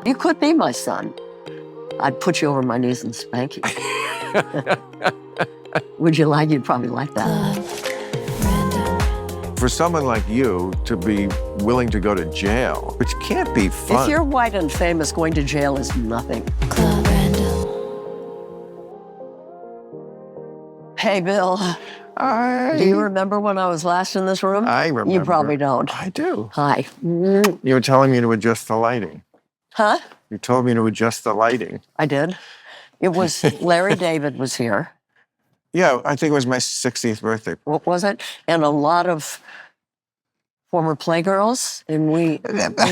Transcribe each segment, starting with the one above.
You could be my son. I'd put you over my knees and spank you. Would you like? You'd probably like that. For someone like you to be willing to go to jail, which can't be fun. If you're white and famous, going to jail is nothing. Hey, Bill. Do you remember when I was last in this room? I remember. You probably don't. I do. Hi. You were telling me to adjust the lighting. Huh? You told me to adjust the lighting. I did. It was Larry David was here. Yeah, I think it was my 60th birthday. What was it? And a lot of former Playgirls. And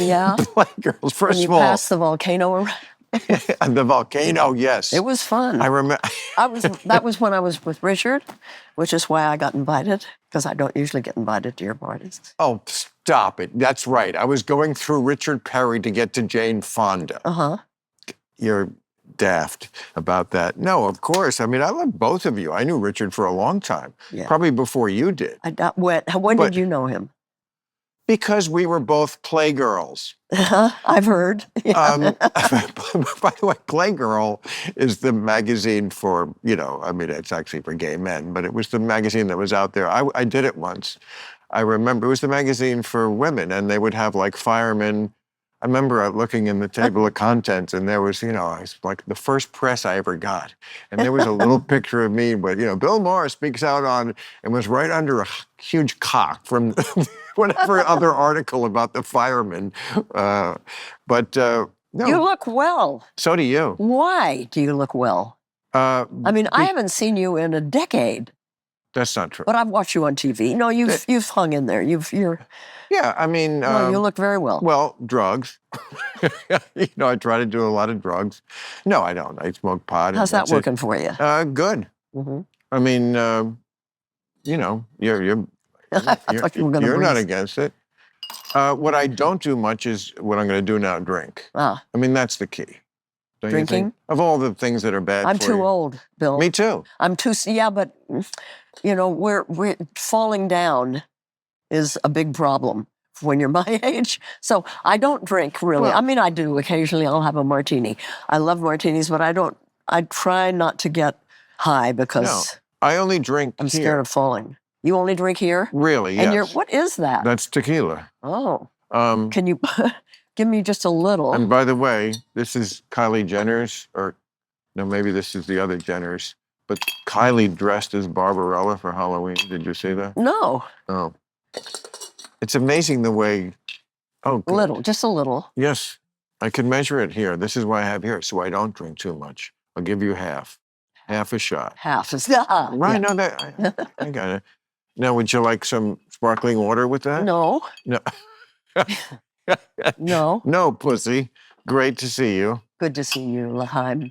yeah. Playgirls, first and of all. you passed the volcano around. The volcano, yes. It was fun. I remember. That was when I was with Richard, which is why I got invited, because I don't usually get invited to your parties. Oh, stop it. That's right. I was going through Richard Perry to get to Jane Fonda. Uh-huh. You're daft about that. No, of course. I mean, I love both of you. I knew Richard for a long time, probably before you did. When did you know him? Because we were both Playgirls. I've heard. Yeah. By the way, Playgirl is the magazine for, I mean, it's actually for gay men, but it was the magazine that was out there. I did it once. I remember it was the magazine for women, and they would have like firemen. I remember looking in the table of contents, and there was, it's like the first press I ever got. And there was a little picture of me with, Bill Maher speaks out on, and was right under a huge cock from whatever other article about the firemen. No. You look well. So do you. Why do you look well? I mean, I haven't seen you in a decade. That's not true. But I've watched you on TV. No, you've hung in there. You're. Yeah, I mean. Well, you look very well. Well, drugs. I try to do a lot of drugs. No, I don't. I smoke pot. How's that working for you? Good. Mm-hmm. I mean, you're not against it. What I don't do much is what I'm going to do now, drink. I mean, that's the key. Drinking? Of all the things that are bad I'm for you. too old, Bill. Me too. I'm too, yeah, but, we're falling down is a big problem when you're my age. So I don't drink, really. Well, I mean, I do. Occasionally I'll have a martini. I love martinis, but I try not to get high because no, I only drink I'm scared of falling. You only drink here? Really, and yes. What is that? That's tequila. Oh. Can you give me just a little? And by the way, this is Kylie Jenner's, or no, maybe this is the other Jenner's, but Kylie dressed as Barbarella for Halloween. Did you see that? No. Oh. It's amazing the way, good. Little, just a little. Yes, I can measure it here. This is why I have here, so I don't drink too much. I'll give you half a shot. Half is right. Yeah. No, I got it. Now, would you like some sparkling water with that? No. No. No. No, pussy. Great to see you. Good to see you, Laheim.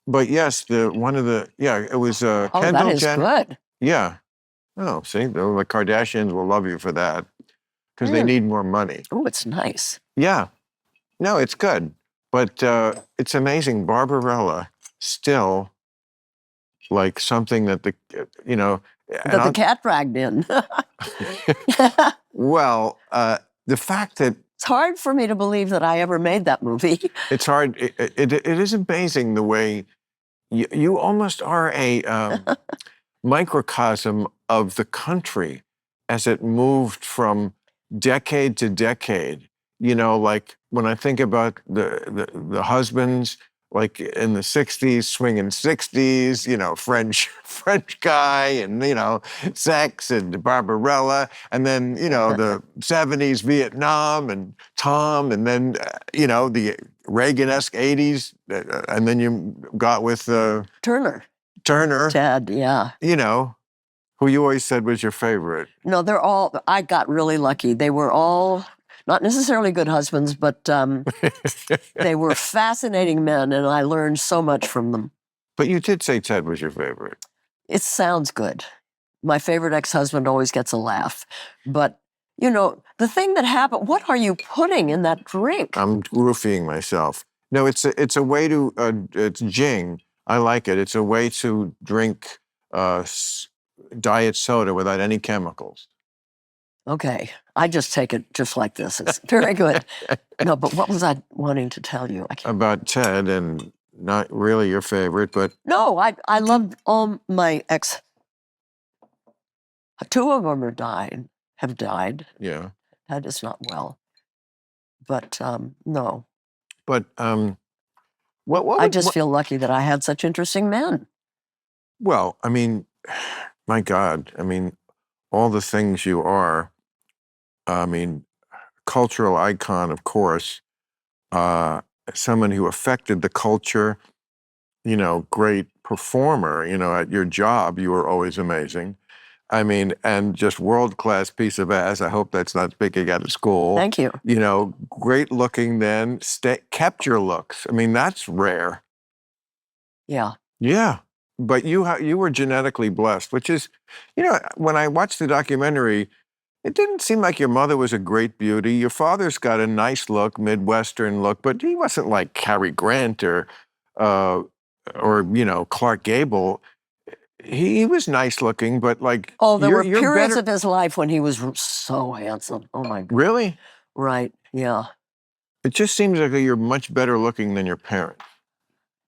But yes, it was Kendall that is Jenner. good. Yeah. Oh, see, the Kardashians will love you for that because they need more money. Oh, it's nice. Yeah. No, it's good. But it's amazing. Barbarella still like something that the cat dragged in. Well, the fact that it's hard for me to believe that I ever made that movie. It's hard. It is amazing the way you almost are a microcosm of the country as it moved from decade to decade. Like when I think about the husbands, like in the 60s, swinging 60s, French guy and, sex and Barbarella. And then, the 70s, Vietnam and Tom. And then, the Reagan-esque 80s. And then you got with Turner. Ted, yeah. Who you always said was your favorite. No, I got really lucky. They were all not necessarily good husbands, but they were fascinating men, and I learned so much from them. But you did say Ted was your favorite. It sounds good. My favorite ex-husband always gets a laugh. But, the thing that happened, what are you putting in that drink? I'm roofing myself. No, it's a way to, it's Jing. I like it. It's a way to drink diet soda without any chemicals. Okay. I just take it just like this. It's very good. No, but what was I wanting to tell you? I can't. About Ted, and not really your favorite, but No, I loved all my ex. Two of them have died. yeah. Ted is not well. But no, But what I would just feel lucky that I had such interesting men. well, I mean, my God, I mean, all the things you are. I mean, cultural icon, of course. Uh, Someone who affected the culture. Great performer. At your job, you were always amazing. I mean, and just world-class piece of ass. I hope that's not speaking out of school. Thank you. Great looking then, kept your looks. I mean, that's rare. Yeah. Yeah. But you were genetically blessed, which is, when I watched the documentary, it didn't seem like your mother was a great beauty. Your father's got a nice look, Midwestern look, but he wasn't like Cary Grant uh, or Clark Gable. He was nice looking, but like Oh, there were you're periods better. of his life when he was so handsome. Oh my God. Really? Right. Yeah. It just seems like you're much better looking than your parents.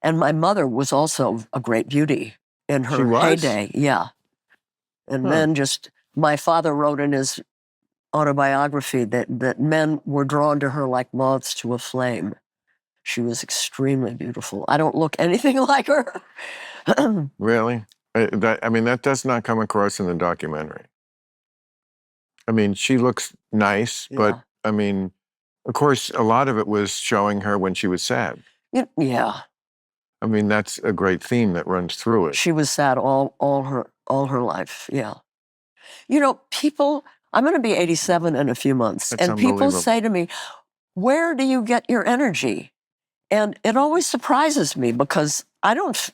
And my mother was also a great beauty in She her was? heyday. Yeah. And Huh. then just my father wrote in his autobiography that men were drawn to her like moths to a flame. She was extremely beautiful. I don't look anything like her. Really? That does not come across in the documentary. I mean, she looks nice, but Yeah. I mean, of course, a lot of it was showing her when she was sad. Yeah. I mean, that's a great theme that runs through it. She was sad all her life. Yeah. People, I'm going to be 87 in a few months, That's and people unbelievable. say to me, "Where do you get your energy?" And it always surprises me because I don't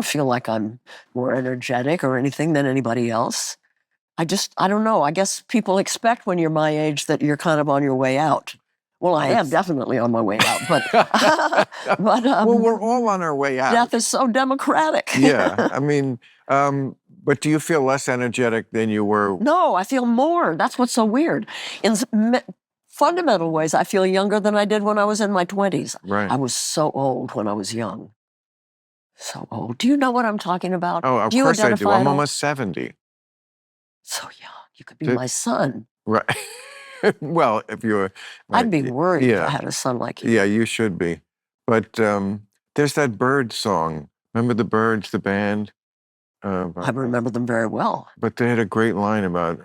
feel like I'm more energetic or anything than anybody else. I don't know. I guess people expect when you're my age that you're kind of on your way out. Well, I am definitely on my way out, but well, we're all on our way out. death is so democratic. Yeah, I mean, but do you feel less energetic than you were? No, I feel more. That's what's so weird. In fundamental ways, I feel younger than I did when I was in my 20s. Right. I was so old when I was young. So old. Do you know what I'm talking about? Oh, of Do you course I do. identify I'm at all? almost 70. So young. You could be Did- my son. Right. Well, if you're, I'd be worried if I yeah, had a son like you. yeah, you should be. But there's that bird song. Remember the Birds, the band? I remember them very well. But they had a great line about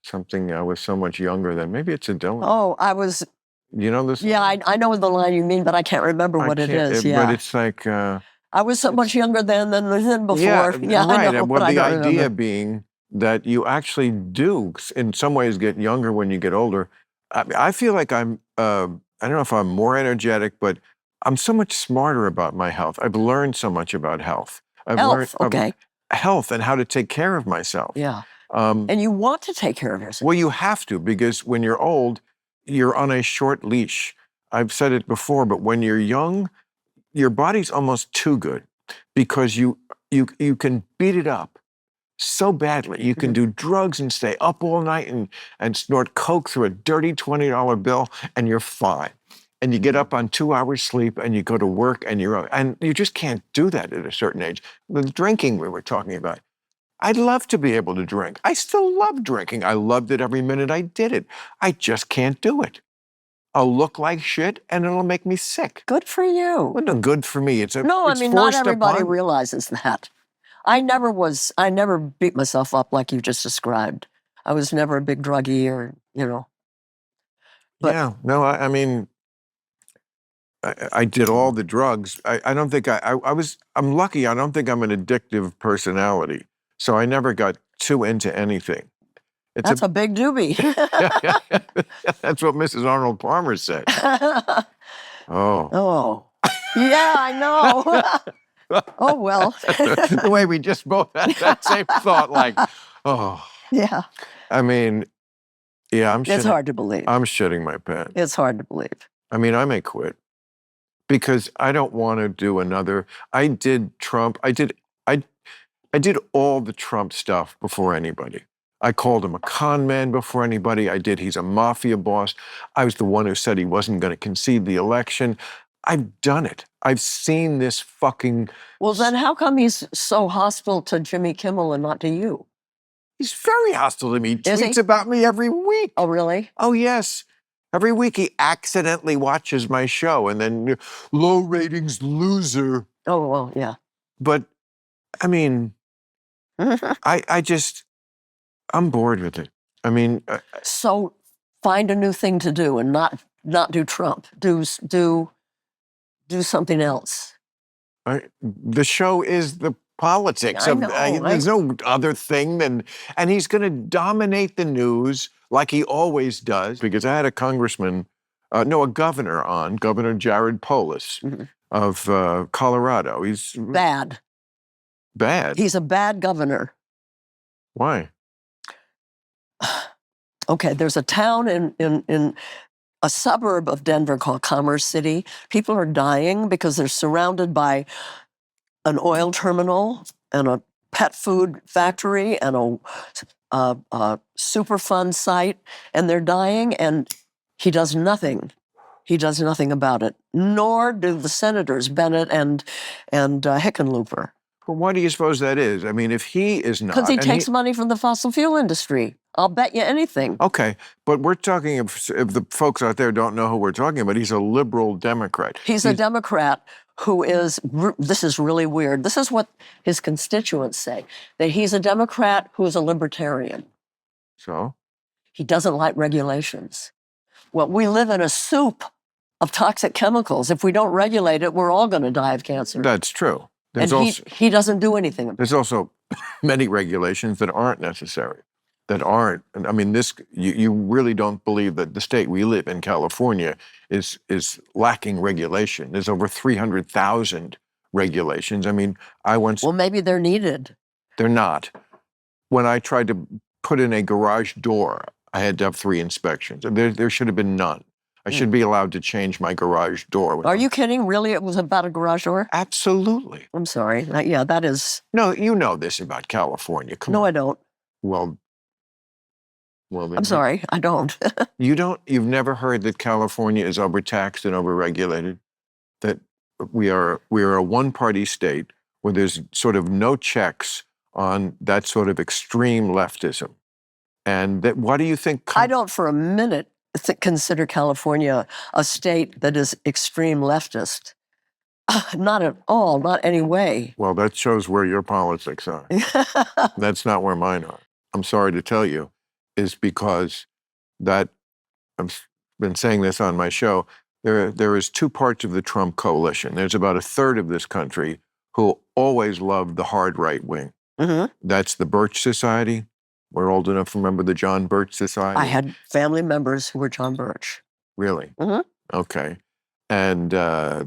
something I was so much younger than. Maybe it's a Dylan. Oh, I was. You know this? Yeah, I know the line you mean, but I can't remember what it is. But Yeah, it's like. I was so much younger then than before. Yeah, Yeah, I right. know, Well, but I the don't idea remember. being that you actually do, in some ways, get younger when you get older. I feel like I don't know if I'm more energetic, but I'm so much smarter about my health. I've learned so much about health. I've learned Health, okay. health and how to take care of myself. Yeah, Um, and you want to take care of yourself. well, you have to, because when you're old, you're on a short leash. I've said it before, but when you're young, your body's almost too good, because you can beat it up so badly. You can do drugs and stay up all night and snort coke through a dirty $20 bill, and you're fine. And you get up on 2 hours sleep and you go to work, and you just can't do that at a certain age. The drinking we were talking about. I'd love to be able to drink. I still love drinking. I loved it every minute I did it. I just can't do it. I'll look like shit and it'll make me sick. Good for you. Well, no, good for me. It's No, I it's mean, not forced everybody upon me. realizes that. I never beat myself up like you just described. I was never a big druggie or. But Yeah, no, I mean, I did all the drugs. I don't think I'm lucky. I don't think I'm an addictive personality. So I never got too into anything. that's a big doobie. That's what Mrs. Arnold Palmer said. Oh. Oh, yeah, I know. Oh, well. The way we just both had that same thought, like, oh. Yeah, I mean, yeah, it's hard to believe. I'm shitting my pants. It's hard to believe. I mean, I may quit because I don't want to do another. I did Trump. I did all the Trump stuff before anybody. I called him a con man before anybody. I did. He's a mafia boss. I was the one who said he wasn't going to concede the election. I've done it. I've seen this fucking. Well, then how come he's so hostile to Jimmy Kimmel and not to you? He's very hostile to me. He Is he? tweets about me every week. Oh, really? Oh, yes. Every week he accidentally watches my show and then low ratings loser. Oh, well, yeah. But I mean, I'm bored with it. I mean, So find a new thing to do and not do Trump. Do something else. the show is the politics. I know, There's no other thing than, and he's going to dominate the news like he always does. Because I had a congressman, no, a governor on, Governor Jared Polis of Colorado. He's Bad. bad. He's a bad governor. Why? Okay, there's a town in a suburb of Denver called Commerce City. People are dying because they're surrounded by an oil terminal and a pet food factory and a Superfund site, and they're dying, and he does nothing. He does nothing about it, nor do the senators Bennett and Hickenlooper. Well, why do you suppose that is? I mean, if he is not, Because he and takes money from the fossil fuel industry. I'll bet you anything. Okay, but we're talking, if the folks out there don't know who we're talking about, he's a liberal Democrat. He's a Democrat who is, this is really weird. This is what his constituents say, that he's a Democrat who is a libertarian. So? He doesn't like regulations. Well, we live in a soup of toxic chemicals. If we don't regulate it, we're all going to die of cancer. That's true. And he doesn't do anything about it. There's also many regulations that aren't necessary, that aren't. I mean, you really don't believe that the state we live in, California, is lacking regulation. There's over 300,000 regulations. I mean, Well, maybe they're needed. They're not. When I tried to put in a garage door, I had to have 3 inspections. There should have been none. I should be allowed to change my garage door. Are you kidding? Really? It was about a garage door? Absolutely. I'm sorry. Yeah, that is. No, you know this about California. Come on. No, I don't. Well, I'm sorry, I don't. You've never heard that California is overtaxed and overregulated? That we are a one-party state where there's sort of no checks on that sort of extreme leftism. And that, what do you think? I don't for a minute consider California a state that is extreme leftist. Not at all, not any way. Well, that shows where your politics are. That's not where mine are. I'm sorry to tell you, is because that, I've been saying this on my show, there is 2 parts of the Trump coalition. There's about a third of this country who always loved the hard right wing. That's the Birch Society. We're old enough to remember the John Birch Society. I had family members who were John Birch. Really? Okay. And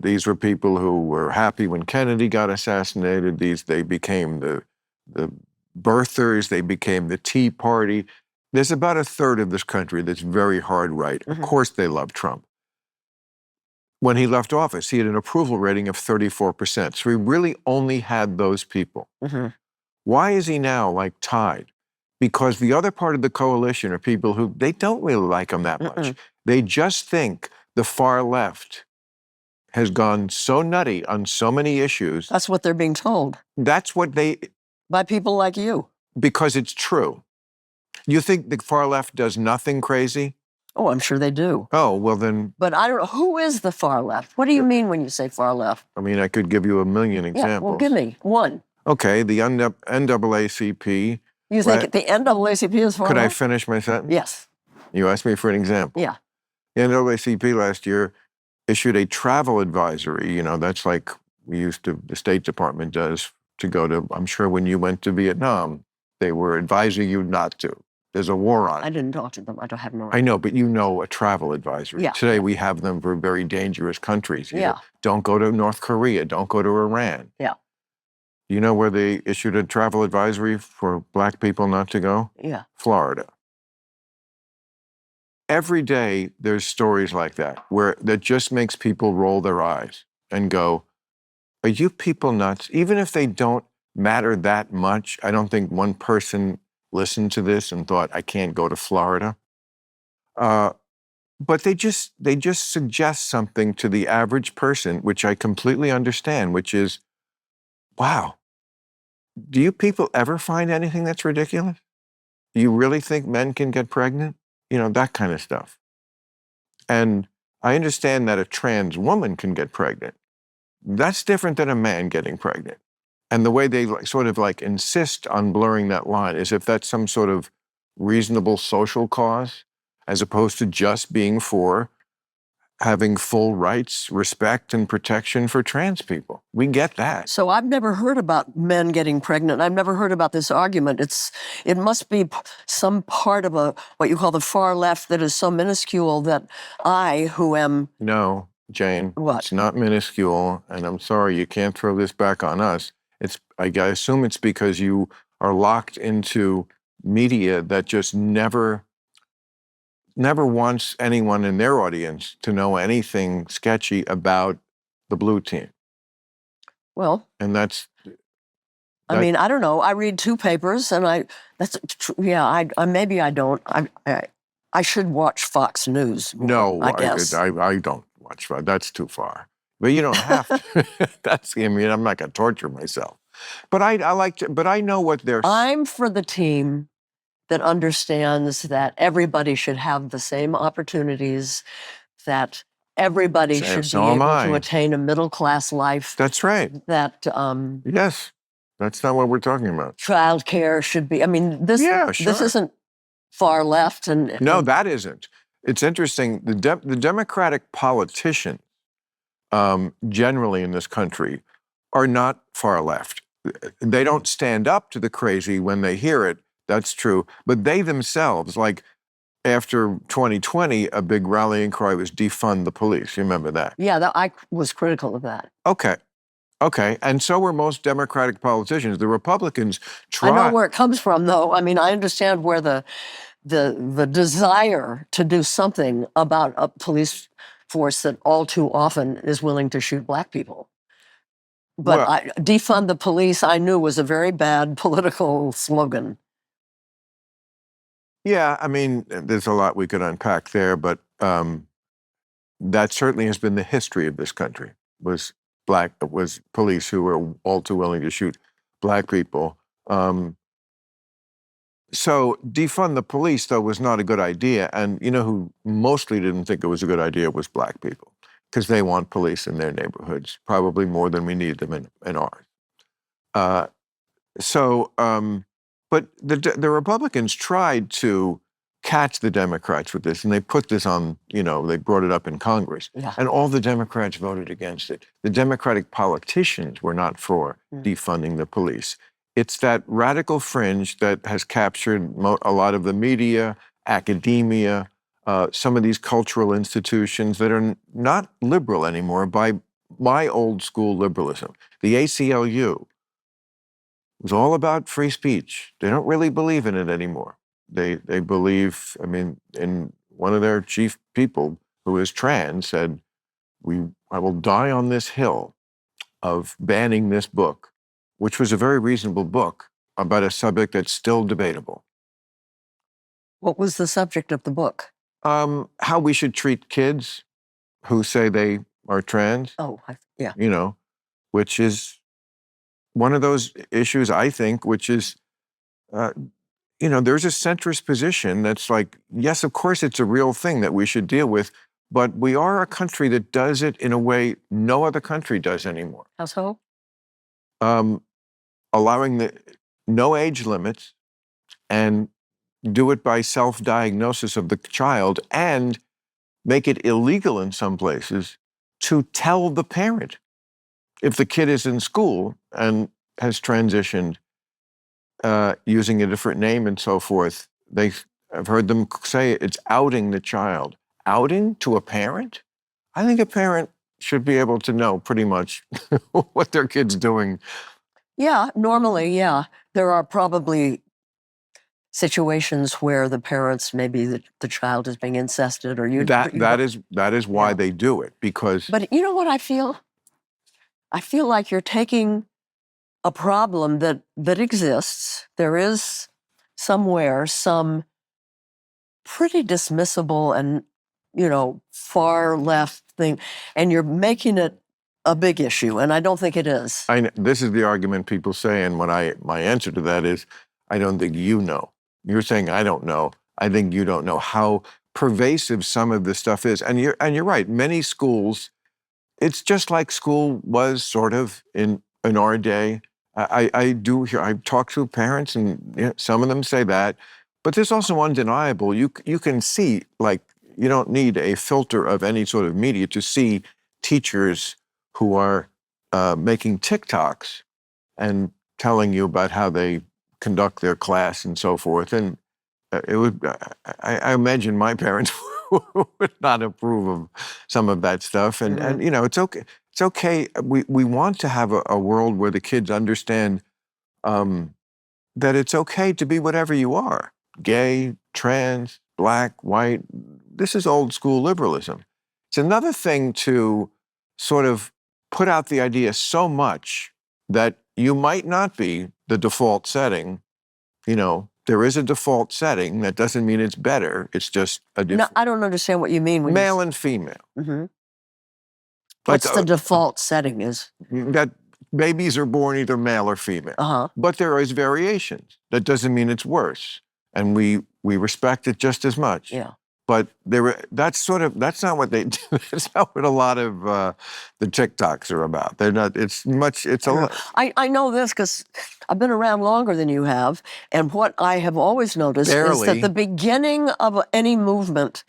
these were people who were happy when Kennedy got assassinated. They became the birthers. They became the Tea Party. There's about a third of this country that's very hard right. Of course they love Trump. When he left office, he had an approval rating of 34%. So he really only had those people. Why is he now like tied? Because the other part of the coalition are people who, they don't really like him that much. They just think the far left has gone so nutty on so many issues. That's what they're being told. That's what by people like you. Because it's true. You think the far left does nothing crazy? Oh, I'm sure they do. Oh, well then. But I don't know, who is the far left? What do you mean when you say far left? I mean, I could give you a million examples. Yeah, well, give me one. Okay, the NAACP. You think the NAACP is far left? Could I finish my sentence? Yes. You asked me for an example. Yeah. The NAACP last year issued a travel advisory. You know, that's like the State Department does to go to, I'm sure when you went to Vietnam, they were advising you not to. There's a war on it. I didn't talk to them. I don't have no idea. I know, but you know a travel advisory. Yeah. Today we have them for very dangerous countries. Yeah. Don't go to North Korea. Don't go to Iran. Yeah. You know where they issued a travel advisory for Black people not to go? Yeah. Florida. Every day there's stories like that that just makes people roll their eyes and go, are you people nuts? Even if they don't matter that much, I don't think one person listened to this and thought, I can't go to Florida. But they just suggest something to the average person, which I completely understand, which is, wow, do you people ever find anything that's ridiculous? Do you really think men can get pregnant? You know, that kind of stuff. And I understand that a trans woman can get pregnant. That's different than a man getting pregnant. And the way they sort of like insist on blurring that line is if that's some sort of reasonable social cause, as opposed to just being for having full rights, respect, and protection for trans people. We get that. So I've never heard about men getting pregnant. I've never heard about this argument. It must be some part of what you call the far left that is so minuscule that I, who am... No, Jane, What? it's not minuscule, and I'm sorry, you can't throw this back on us. I assume it's because you are locked into media that just never wants anyone in their audience to know anything sketchy about the blue team. Well, And I mean, I don't know. I read 2 papers, and maybe I don't. I should watch Fox News more, no, I guess. I don't watch that. That's too far. But you don't have to. I mean, I'm not going to torture myself. But but I know what they're... I'm for the team that understands that everybody should have the same opportunities, that everybody should be able to attain a middle-class life. That's right. That yes, that's not what we're talking about. Childcare should be. I mean, this isn't far left, and no, that isn't. It's interesting. The Democratic politicians, generally in this country, are not far left. They don't stand up to the crazy when they hear it. That's true. But they themselves, like after 2020, a big rallying cry was defund the police. You remember that? Yeah, I was critical of that. Okay. And so were most Democratic politicians. The Republicans try... I know where it comes from, though. I mean, I understand where the desire to do something about a police force that all too often is willing to shoot black people. But defund the police, I knew, was a very bad political slogan. Yeah, I mean, there's a lot we could unpack there, but that certainly has been the history of this country, was police who were all too willing to shoot black people. So defund the police, though, was not a good idea. And you know who mostly didn't think it was a good idea was black people, because they want police in their neighborhoods, probably more than we need them in ours. But the Republicans tried to catch the Democrats with this, and they put this on, they brought it up in Congress. Yeah. And all the Democrats voted against it. The Democratic politicians were not for defunding the police. It's that radical fringe that has captured a lot of the media, academia, some of these cultural institutions that are not liberal anymore by my old school liberalism. The ACLU was all about free speech. They don't really believe in it anymore. They believe, I mean, in one of their chief people who is trans said, I will die on this hill of banning this book, which was a very reasonable book about a subject that's still debatable. What was the subject of the book? How we should treat kids who say they are trans. Oh, yeah. Which is one of those issues, I think, which is, there's a centrist position that's like, yes, of course it's a real thing that we should deal with, but we are a country that does it in a way no other country does anymore. How so? Allowing no age limits and do it by self-diagnosis of the child and make it illegal in some places to tell the parent if the kid is in school and has transitioned using a different name and so forth. I've heard them say it's outing the child. Outing to a parent? I think a parent should be able to know pretty much what their kid's doing. Yeah, normally, yeah. There are probably situations where the parents, maybe the child is being incested or that is why they do it, because... But you know what I feel? I feel like you're taking a problem that exists. There is somewhere some pretty dismissible and, far left thing, and you're making it a big issue, and I don't think it is. This is the argument people say, and my answer to that is, I don't think you know. You're saying I don't know. I think you don't know how pervasive some of this stuff is, and you're right. Many schools, it's just like school was sort of in our day. I do hear, I talk to parents, and some of them say that, but there's also undeniable. You can see, like, you don't need a filter of any sort of media to see teachers who are making TikToks and telling you about how they conduct their class and so forth. And it would, I imagine my parents would not approve of some of that stuff. And it's okay. It's okay. We want to have a world where the kids understand that it's okay to be whatever you are: gay, trans, black, white. This is old school liberalism. It's another thing to sort of put out the idea so much that you might not be the default setting. There is a default setting. That doesn't mean it's better. It's just a No, I don't understand what you mean. When male and female. Mm-hmm. Like, What's the default setting is? that babies are born either male or female. Uh-huh. But there is variations. That doesn't mean it's worse. And we respect it just as much. Yeah. But that's not what they do. That's not what a lot of the TikToks are about. They're not, it's a lot. I know this because I've been around longer than you have. And what I have always noticed is that the beginning of any movement,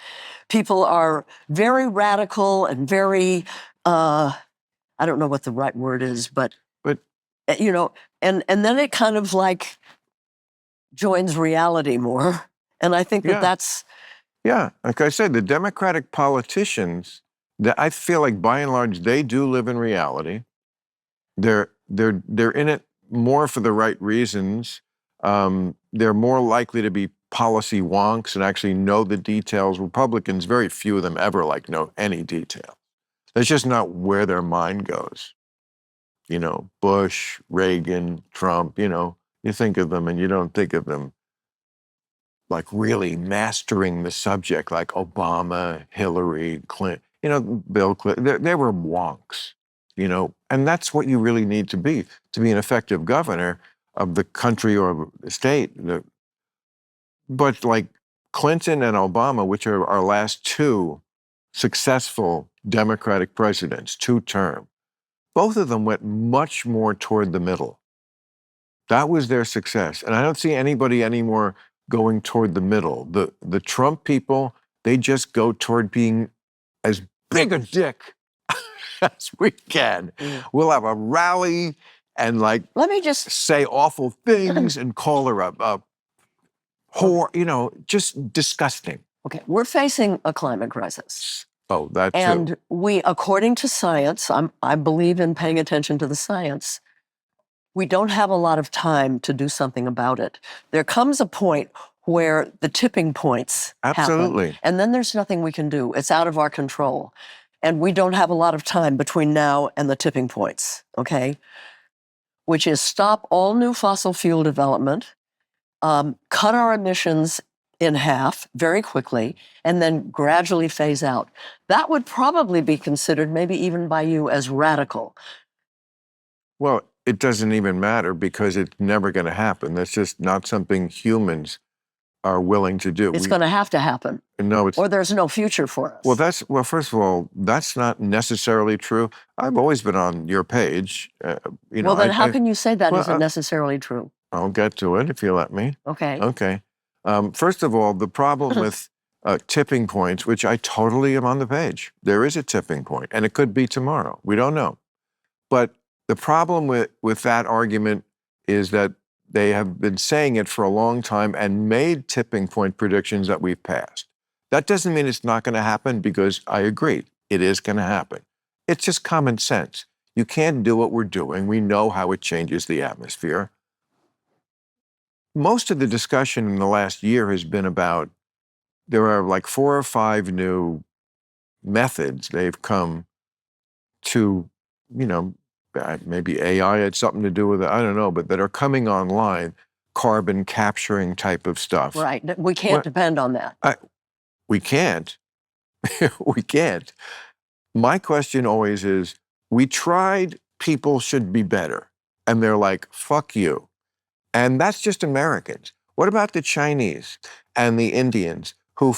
people are very radical and very, I don't know what the right word is, but and then it kind of like joins reality more. And I think that's... Yeah, like I said, the Democratic politicians, I feel like by and large, they do live in reality. They're in it more for the right reasons. They're more likely to be policy wonks and actually know the details. Republicans, very few of them ever know any detail. That's just not where their mind goes. Bush, Reagan, Trump, you think of them and you don't think of them like really mastering the subject, like Obama, Hillary Clinton, Bill Clinton. They were wonks, and that's what you really need to be an effective governor of the country or the state. But like Clinton and Obama, which are our last two successful Democratic presidents, 2-term, both of them went much more toward the middle. That was their success. And I don't see anybody anymore going toward the middle. The Trump people, they just go toward being as big a dick as we can. We'll have a rally and let me just say awful things and call her a whore, just disgusting. Okay, we're facing a climate crisis. Oh, that too. And we, according to science, I believe in paying attention to the science, we don't have a lot of time to do something about it. There comes a point where the tipping points happen, and then there's nothing we can do. It's out of our control. And we don't have a lot of time between now and the tipping points, okay? Which is stop all new fossil fuel development, cut our emissions in half very quickly, and then gradually phase out. That would probably be considered, maybe even by you, as radical. Well, it doesn't even matter because it's never going to happen. That's just not something humans are willing to do. It's going to have to happen. No, or there's no future for us. Well, first of all, that's not necessarily true. I've always been on your page. Well, then how can you say that isn't necessarily true? I'll get to it if you let me. Okay. Okay. First of all, the problem with tipping points, which I totally am on the page. There is a tipping point, and it could be tomorrow. We don't know. But the problem with that argument is that they have been saying it for a long time and made tipping point predictions that we've passed. That doesn't mean it's not going to happen, because I agree, it is going to happen. It's just common sense. You can't do what we're doing. We know how it changes the atmosphere. Most of the discussion in the last year has been about, there are like 4 or 5 new methods they've come to, maybe AI had something to do with it, I don't know, but that are coming online carbon capturing type of stuff. Right. We can't depend on that. We can't. We can't. My question always is, we tried, people should be better. And they're like, fuck you. And that's just Americans. What about the Chinese and the Indians who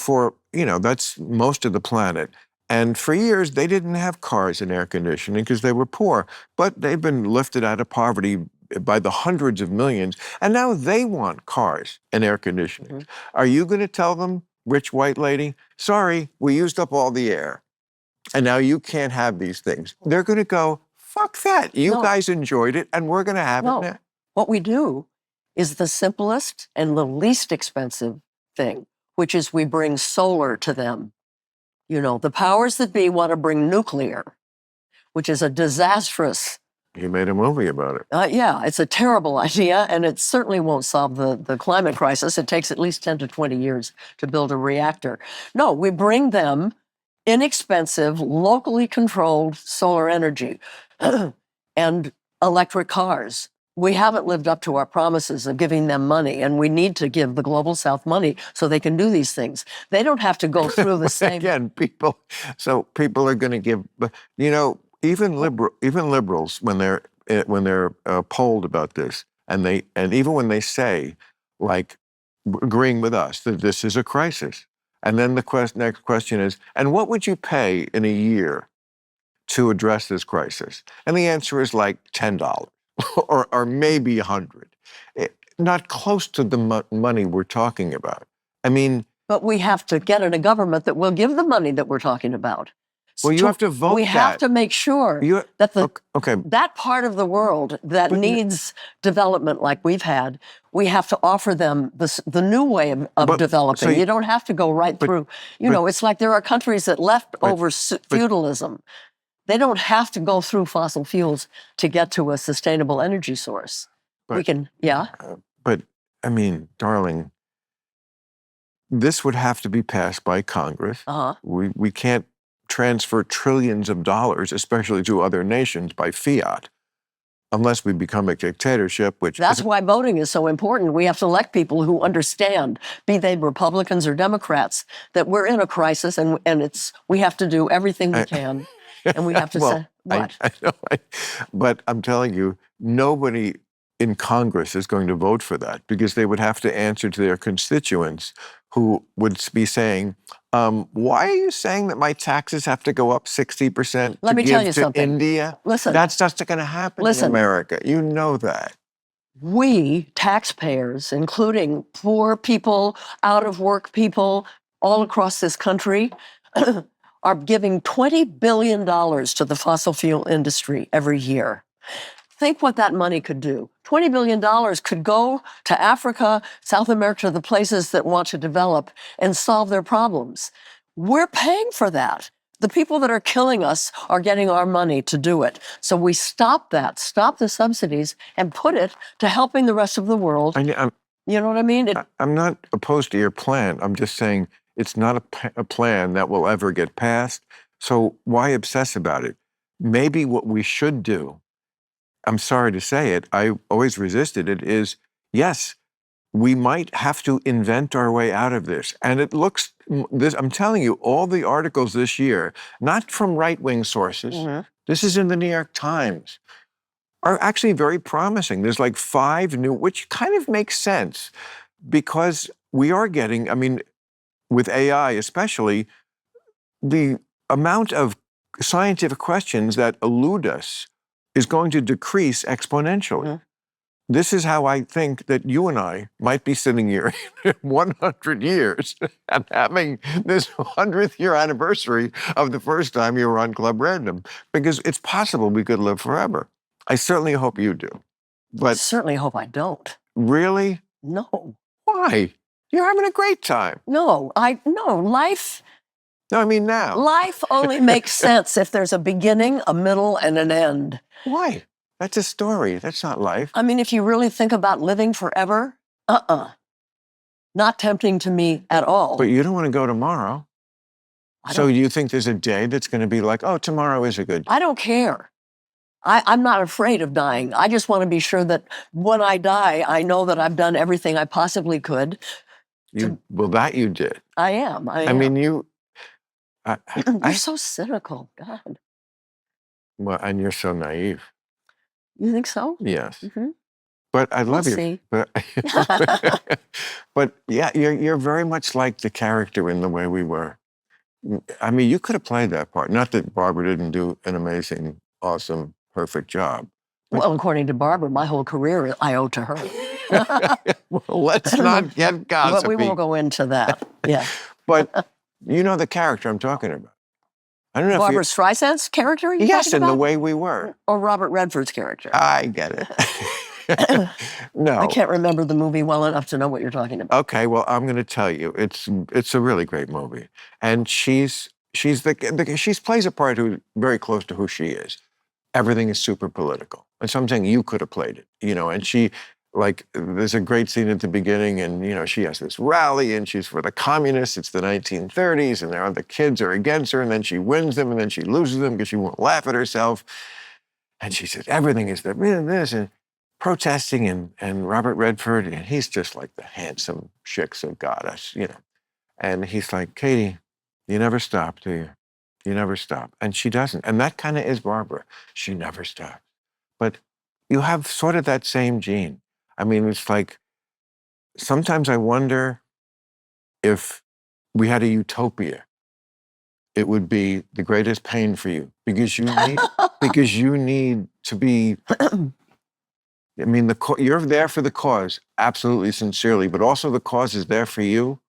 that's most of the planet. And for years, they didn't have cars and air conditioning because they were poor. But they've been lifted out of poverty by the hundreds of millions. And now they want cars and air conditioning. Mm-hmm. Are you going to tell them, rich white lady, sorry, we used up all the air. And now you can't have these things. They're going to go, fuck that. You guys enjoyed it, and we're going to have it now. What we do is the simplest and the least expensive thing, which is we bring solar to them. The powers that be want to bring nuclear, which is a disastrous. You made a movie about it. Yeah, it's a terrible idea, and it certainly won't solve the climate crisis. It takes at least 10 to 20 years to build a reactor. No, we bring them inexpensive, locally controlled solar energy and electric cars. We haven't lived up to our promises of giving them money, and we need to give the Global South money so they can do these things. They don't have to go through the same. Again, people are going to give. Even liberals, when they're polled about this, and even when they say, like, agreeing with us that this is a crisis. And then the next question is, and what would you pay in a year to address this crisis? And the answer is like $10 or maybe $100. Not close to the money we're talking about. I mean... But we have to get in a government that will give the money that we're talking about. Well, you have to vote We have to make sure that that part of the world that needs development like we've had, we have to offer them the new way of developing. You don't have to go right through. It's like there are countries that left over feudalism. They don't have to go through fossil fuels to get to a sustainable energy source. But, I mean, darling, this would have to be passed by Congress. We can't transfer trillions of dollars, especially to other nations, by fiat, unless we become a dictatorship, which... That's why voting is so important. We have to elect people who understand, be they Republicans or Democrats, that we're in a crisis and we have to do everything we can. And we have to say, what? I know, but I'm telling you, nobody in Congress is going to vote for that because they would have to answer to their constituents who would be saying, why are you saying that my taxes have to go up 60% Let me tell you something. India? Listen. That's just going to happen in America. You know that. We, taxpayers, including poor people, out-of-work people all across this country, are giving $20 billion to the fossil fuel industry every year. Think what that money could do. $20 billion could go to Africa, South America, the places that want to develop and solve their problems. We're paying for that. The people that are killing us are getting our money to do it. So we stop the subsidies, and put it to helping the rest of the world. You know what I mean? I'm not opposed to your plan. I'm just saying it's not a plan that will ever get passed. So why obsess about it? Maybe what we should do, I'm sorry to say it, I always resisted it, is yes, we might have to invent our way out of this. And it looks, I'm telling you, all the articles this year, not from right-wing sources, this is in the New York Times, are actually very promising. There's like 5 new, which kind of makes sense because we are getting, with AI especially, the amount of scientific questions that elude us is going to decrease exponentially. This is how I think that you and I might be sitting here in 100 years and having this 100th year anniversary of the first time you were on Club Random, because it's possible we could live forever. I certainly hope you do. But I certainly hope I don't. Really? No. Why? You're having a great time. No, life... No, I mean now. Life only makes sense if there's a beginning, a middle, and an end. Why? That's a story. That's not life. If you really think about living forever, not tempting to me at all. But you don't want to go tomorrow. So you think there's a day that's going to be like, oh, tomorrow is a good day? I don't care. I'm not afraid of dying. I just want to be sure that when I die, I know that I've done everything I possibly could. Well, that you did. I am. I mean, you. You're so cynical. God. Well, and you're so naive. You think so? Yes. Mm-hmm. But I love you. See. But, but yeah, you're very much like the character in The Way We Were. I mean, you could have played that part. Not that Barbara didn't do an amazing, awesome, perfect job. Well, according to Barbara, my whole career I owe to her. Well, let's not get gossipy. But we won't go into that. Yeah. But you know the character I'm talking about. I don't know Barbara if Streisand's character? yes, in The Way We Were. Or Robert Redford's character? I get it. No. I can't remember the movie well enough to know what you're talking about. Okay, well, I'm going to tell you. It's a really great movie, and she plays a part who's very close to who she is. Everything is super political, and so I'm saying you could have played it, and she. Like, there's a great scene at the beginning, and, she has this rally, and she's for the communists. It's the 1930s, and the kids are against her, and then she wins them, and then she loses them because she won't laugh at herself. And she says, everything is this, and protesting, and Robert Redford, and he's just like the handsome chicks of goddess, And he's like, Katie, you never stop, do you? You never stop. And she doesn't. And that kind of is Barbara. She never stops. But you have sort of that same gene. I mean, it's like, sometimes I wonder if we had a utopia, it would be the greatest pain for you because you need to be, I mean, you're there for the cause, absolutely sincerely, but also the cause is there for you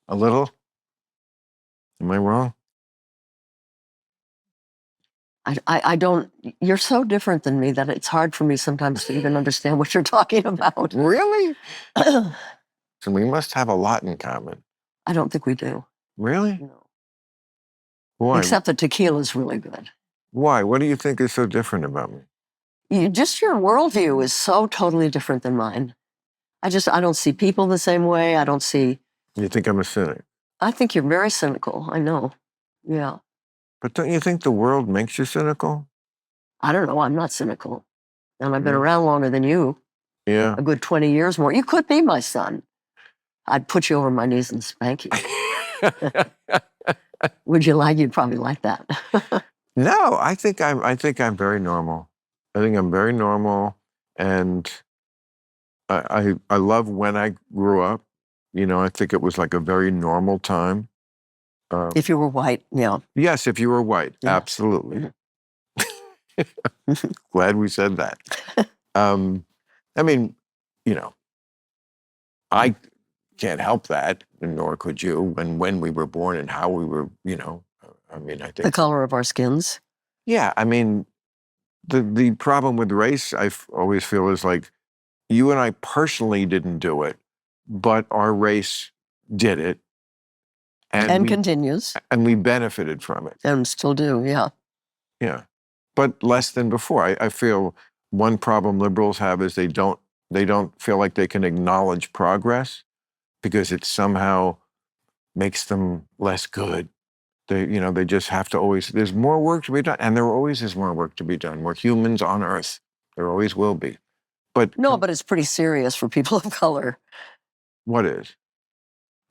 a little. Am I wrong? I don't, you're so different than me that it's hard for me sometimes to even understand what you're talking about. Really? So we must have a lot in common. I don't think we do. Really? No. Why? Except that tequila's really good. Why? What do you think is so different about me? Just your worldview is so totally different than mine. I don't see people the same way. I don't see. You think I'm a cynic? I think you're very cynical. I know. Yeah. But don't you think the world makes you cynical? I don't know. I'm not cynical. And I've been around longer than you. Yeah. A good 20 years more. You could be my son. I'd put you over my knees and spank you. Would you like? You'd probably like that. No, I think I'm very normal. I think I'm very normal, and I love when I grew up. I think it was like a very normal time. If you were white, yeah. Yes, if you were white, Yeah. absolutely. Glad we said that. I mean, I can't help that, nor could you, when we were born and how we were, I mean, I think The color of our skins. Yeah, I mean, the problem with race, always feel, is like you and I personally didn't do it, but our race did it, And continues. and we benefited from it. And still do, yeah. Yeah, but less than before. I feel one problem liberals have is they don't feel like they can acknowledge progress because it somehow makes them less good. They just have to always, there's more work to be done. And there always is more work to be done. We're humans on Earth. There always will be. But No, but it's pretty serious for people of color. What is?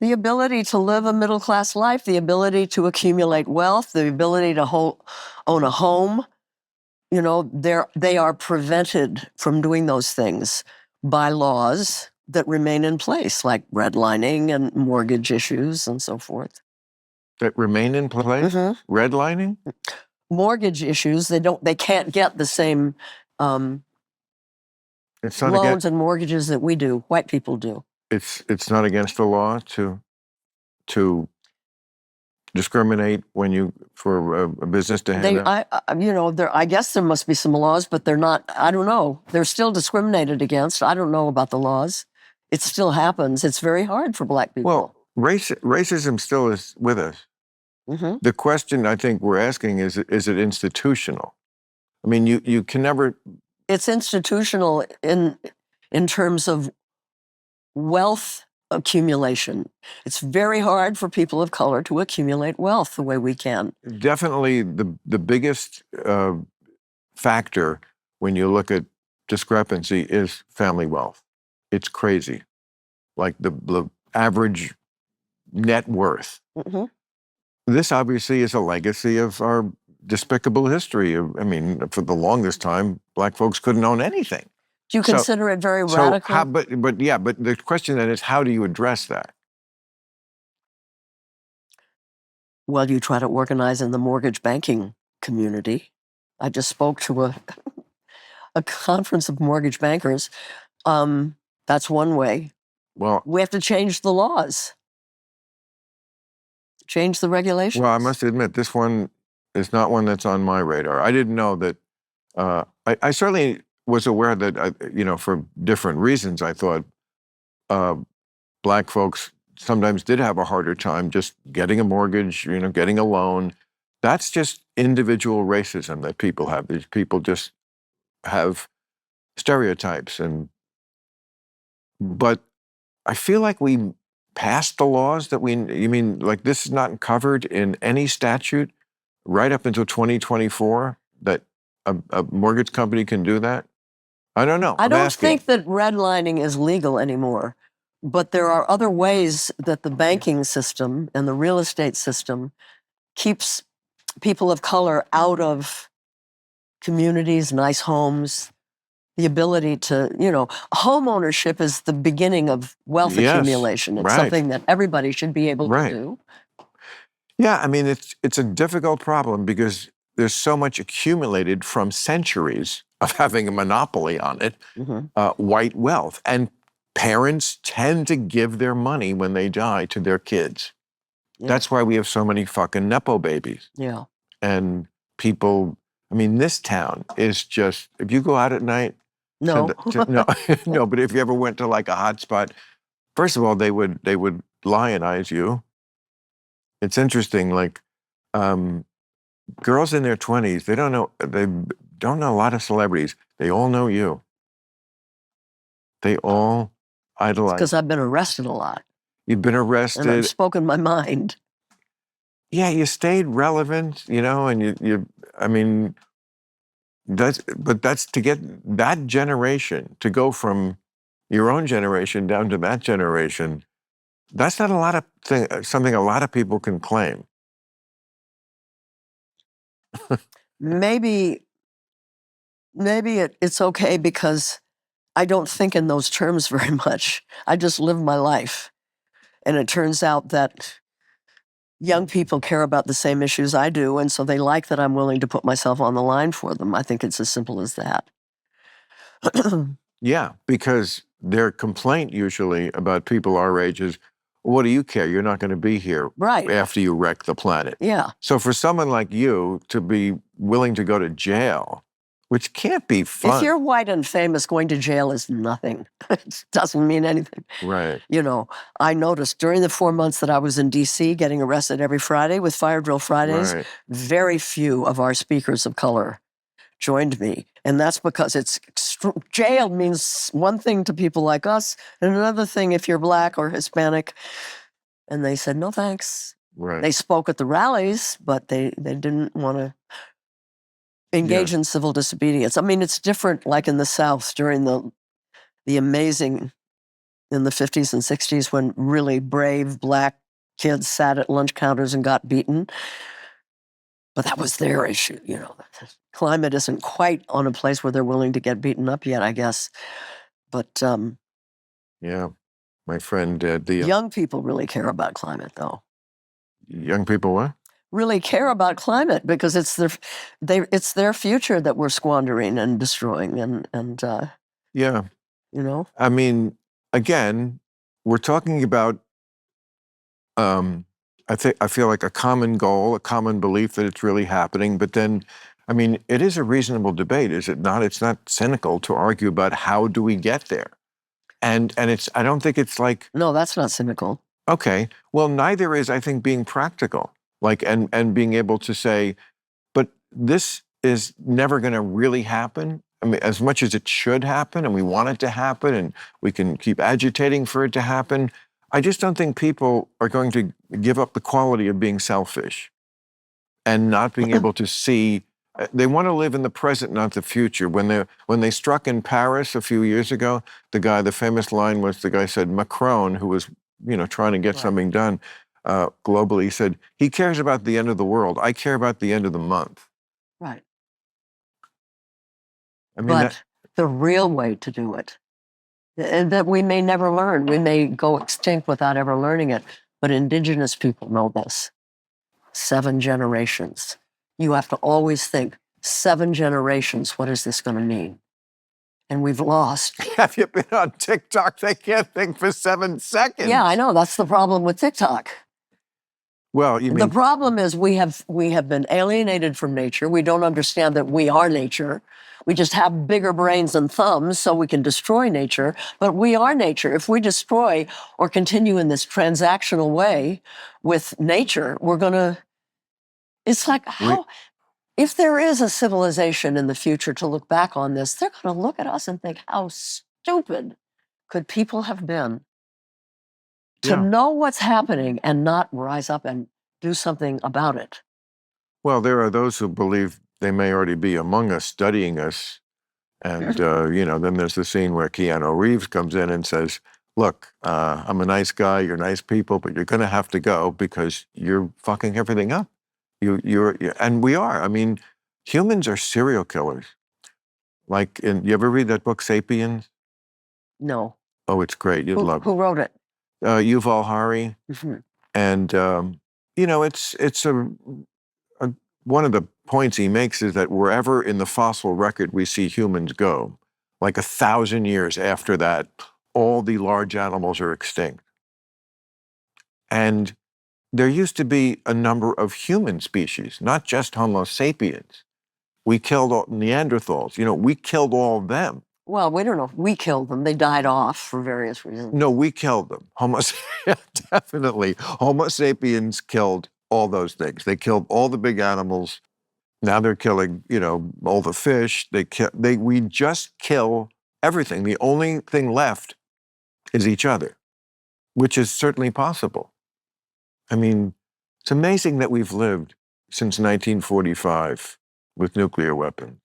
The ability to live a middle-class life, the ability to accumulate wealth, the ability to own a home. They are prevented from doing those things by laws that remain in place, like redlining and mortgage issues and so forth. That remain in place? Mm-hmm. Redlining? Mortgage issues, they can't get the same loans and mortgages that we do, white people do. It's not against the law to discriminate for a business to hand out? I guess there must be some laws, but they're not, I don't know. They're still discriminated against. I don't know about the laws. It still happens. It's very hard for black people. Well, racism still is with us. Mm-hmm. The question I think we're asking is it institutional? I mean, you can never... It's institutional in terms of wealth accumulation. It's very hard for people of color to accumulate wealth the way we can. Definitely the biggest factor when you look at discrepancy is family wealth. It's crazy. Like the average net worth. Mm-hmm. This obviously is a legacy of our despicable history. I mean, for the longest time, Black folks couldn't own anything. Do you consider it very So radical? how, but the question then is, how do you address that? Well, you try to organize in the mortgage banking community. I just spoke to a conference of mortgage bankers. That's one way. Well, We have to change the laws, change the regulations. well, I must admit, this one is not one that's on my radar. I didn't know that. I certainly was aware that, for different reasons, I thought Black folks sometimes did have a harder time just getting a mortgage, getting a loan. That's just individual racism that people have. These people just have stereotypes, but I feel like we passed the laws that you mean like this is not covered in any statute right up until 2024 that a mortgage company can do that? I don't know. I don't think that redlining is legal anymore, but there are other ways that the banking system and the real estate system keeps people of color out of communities, nice homes, the ability to, home ownership is the beginning of wealth accumulation. It's something that everybody should be able to do. Yeah, I mean, it's a difficult problem because there's so much accumulated from centuries of having a monopoly on it, white wealth. And parents tend to give their money when they die to their kids. Yeah. That's why we have so many fucking Nepo babies. Yeah. And people, I mean, this town is just, if you go out at night, no, no, but if you ever went to like a hot spot, first of all, they would lionize you. It's interesting, like girls in their 20s, they don't know a lot of celebrities. They all know you. They all idolize. Because I've been arrested a lot. You've been arrested. And I've spoken my mind. Yeah, you stayed relevant, and I mean, that's to get that generation to go from your own generation down to that generation. That's not a lot of something a lot of people can claim. Maybe it's okay because I don't think in those terms very much. I just live my life. And it turns out that young people care about the same issues I do, and so they like that I'm willing to put myself on the line for them. I think it's as simple as that. Yeah, because their complaint usually about people our age is, what do you care? You're not going to be here after you wreck the planet. Yeah. So for someone like you to be willing to go to jail, which can't be fun. If you're white and famous, going to jail is nothing. It doesn't mean anything. Right. I noticed during the 4 months that I was in D.C. getting arrested every Friday with Fire Drill Fridays, very few of our speakers of color joined me. And that's because jail means one thing to people like us and another thing if you're Black or Hispanic. And they said, no, thanks. Right. They spoke at the rallies, but they didn't want to engage in civil disobedience. I mean, it's different like in the South during the amazing, in the 50s and 60s when really brave Black kids sat at lunch counters and got beaten. But that was their issue, Climate isn't quite on a place where they're willing to get beaten up yet, I guess. But yeah, my friend, young people really care about climate, though. Young people what? Really care about climate because it's their future that we're squandering and destroying, and yeah, I mean, again, we're talking about I feel like a common goal, a common belief that it's really happening, but then, I mean, it is a reasonable debate, is it not? It's not cynical to argue about how do we get there, and I don't think it's like, no, that's not cynical. Okay, well, neither is, I think, being practical. Like, and being able to say, but this is never going to really happen. I mean, as much as it should happen and we want it to happen and we can keep agitating for it to happen, I just don't think people are going to give up the quality of being selfish and not being able to see, They want to live in the present, not the future. When they struck in Paris a few years ago, the famous line was the guy said Macron, who was trying to get Right. something done globally, he said he cares about the end of the world. I care about the end of the month. Right. I mean But the real way to do it, and that we may never learn, we may go extinct without ever learning it, but indigenous people know this. 7 generations. You have to always think, 7 generations, what is this going to mean? And we've lost. Have you been on TikTok? They can't think for 7 seconds. Yeah, I know. That's the problem with TikTok. Well, you mean the problem is we have been alienated from nature. We don't understand that we are nature. We just have bigger brains and thumbs so we can destroy nature, but we are nature. If we destroy or continue in this transactional way with nature, we're going to, it's like, if there is a civilization in the future to look back on this, they're going to look at us and think, how stupid could people have been to know what's happening and not rise up and do something about it? Well, there are those who believe they may already be among us, studying us. And, then there's the scene where Keanu Reeves comes in and says, look, I'm a nice guy, you're nice people, but you're going to have to go because you're fucking everything up. And we are. I mean, humans are serial killers. Like, you ever read that book, Sapiens? No. Oh, it's great. You'd love it. Who wrote it? Yuval Hari. Mm-hmm. And, it's one of the points he makes is that wherever in the fossil record we see humans go, like 1,000 years after that, all the large animals are extinct. And there used to be a number of human species, not just Homo sapiens. We killed all Neanderthals. We killed all of them. Well, we don't know if we killed them. They died off for various reasons. No, we killed them. Definitely. Homo sapiens killed all those things. They killed all the big animals. Now they're killing, all the fish. We just kill everything. The only thing left is each other, which is certainly possible. I mean, it's amazing that we've lived since 1945 with nuclear weapons,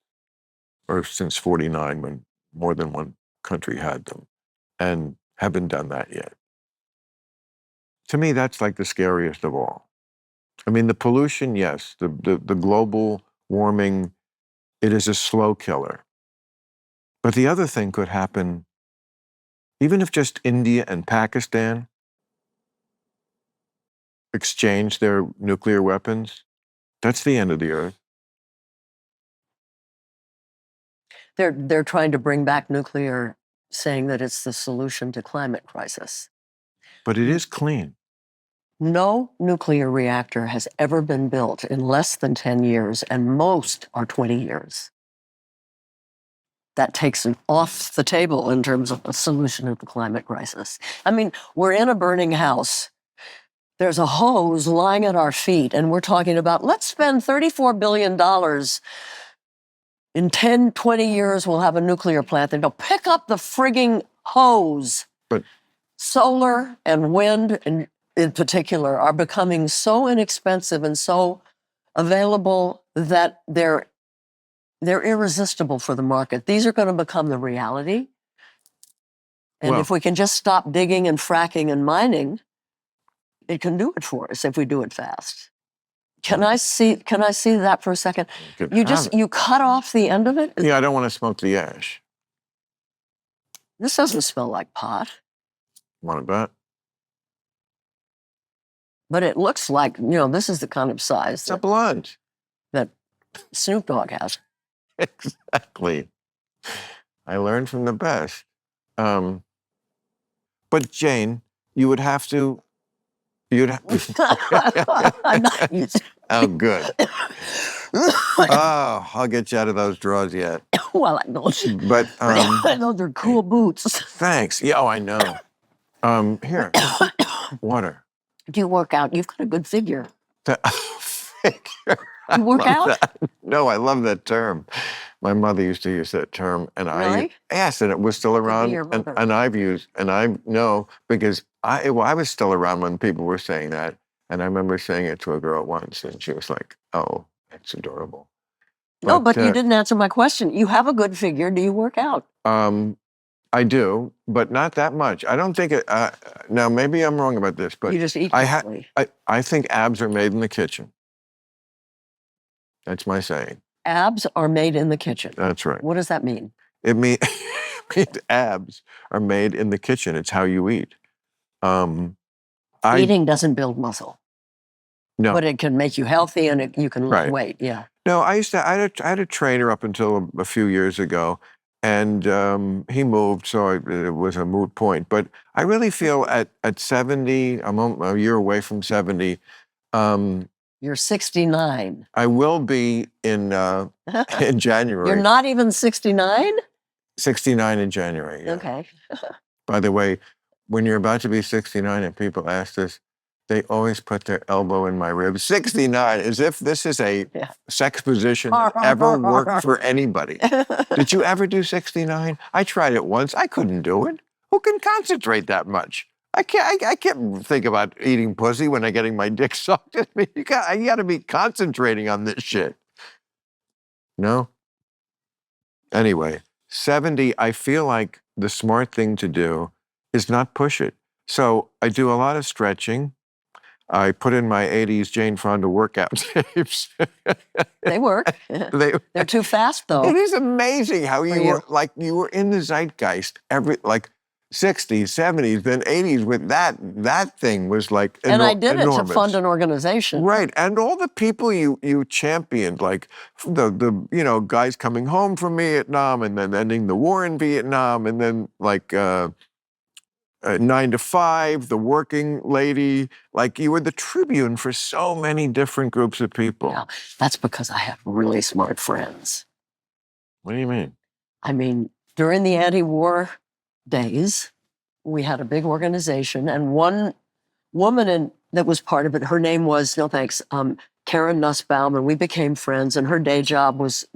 or since 49 when more than one country had them, and haven't done that yet. To me, that's like the scariest of all. I mean, the pollution, yes, the global warming, it is a slow killer. But the other thing could happen, even if just India and Pakistan exchange their nuclear weapons, that's the end of the earth. They're trying to bring back nuclear, saying that it's the solution to climate crisis. But it is clean. No nuclear reactor has ever been built in less than 10 years, and most are 20 years. That takes it off the table in terms of a solution to the climate crisis. I mean, we're in a burning house. There's a hose lying at our feet, and we're talking about, let's spend $34 billion. In 10, 20 years, we'll have a nuclear plant. They go, pick up the frigging hose. But solar and wind, in particular, are becoming so inexpensive and so available that they're irresistible for the market. These are going to become the reality. And if we can just stop digging and fracking and mining, it can do it for us if we do it fast. Can I see that for a second? You cut off the end of it? Yeah, I don't want to smoke the ash. This doesn't smell like pot. Want to bet? But it looks like, this is the kind of size It's a blunt. that Snoop Dogg has. Exactly. I learned from the best. But Jane, you'd have to. I'm not used. Oh, good. Oh, I'll get you out of those drawers yet. Well, I know. But I know they're cool boots. Thanks. Yeah, I know. Here, water. Do you work out? You've got a good figure. Figure. You work out? That. No, I love that term. My mother used to use that term, and really? Yes, and it was still around, and I know because I was still around when people were saying that, and I remember saying it to a girl once, and she was like, "Oh, that's adorable." No, but you didn't answer my question. You have a good figure. Do you work out? I do, but not that much. I don't think it. Now, maybe I'm wrong about this, but You just eat I healthily. I think abs are made in the kitchen. That's my saying. Abs are made in the kitchen. That's right. What does that mean? It means abs are made in the kitchen. It's how you eat. Eating doesn't build muscle. No, but it can make you healthy and you can lose weight. Yeah. No, I had a trainer up until a few years ago, and he moved, so it was a moot point. But I really feel at 70, I'm a year away from 70. You're 69. I will be in January. You're not even 69? 69 in January. Yeah. Okay. By the way, when you're about to be 69 and people ask this, they always put their elbow in my ribs. 69, as if this is a sex position that ever worked for anybody. Did you ever do 69? I tried it once. I couldn't do it. Who can concentrate that much? I can't think about eating pussy when I'm getting my dick sucked at me. You got to be concentrating on this shit. No? Anyway, 70, I feel like the smart thing to do is not push it. So I do a lot of stretching. I put in my 80s Jane Fonda workout tapes. They work. They're too fast, though. It is amazing how you were in the zeitgeist like 60s, 70s, then 80s with that thing was like and I did enormous. It to fund an organization. Right. And all the people you championed, like the guys coming home from Vietnam and then ending the war in Vietnam and then like 9 to 5, the working lady, like you were the tribune for so many different groups of people. Yeah, that's because I have really smart friends. What do you mean? I mean, during the anti-war days, we had a big organization, and one woman that was part of it, her name was, no thanks, Karen Nussbaum, and we became friends, and her day job was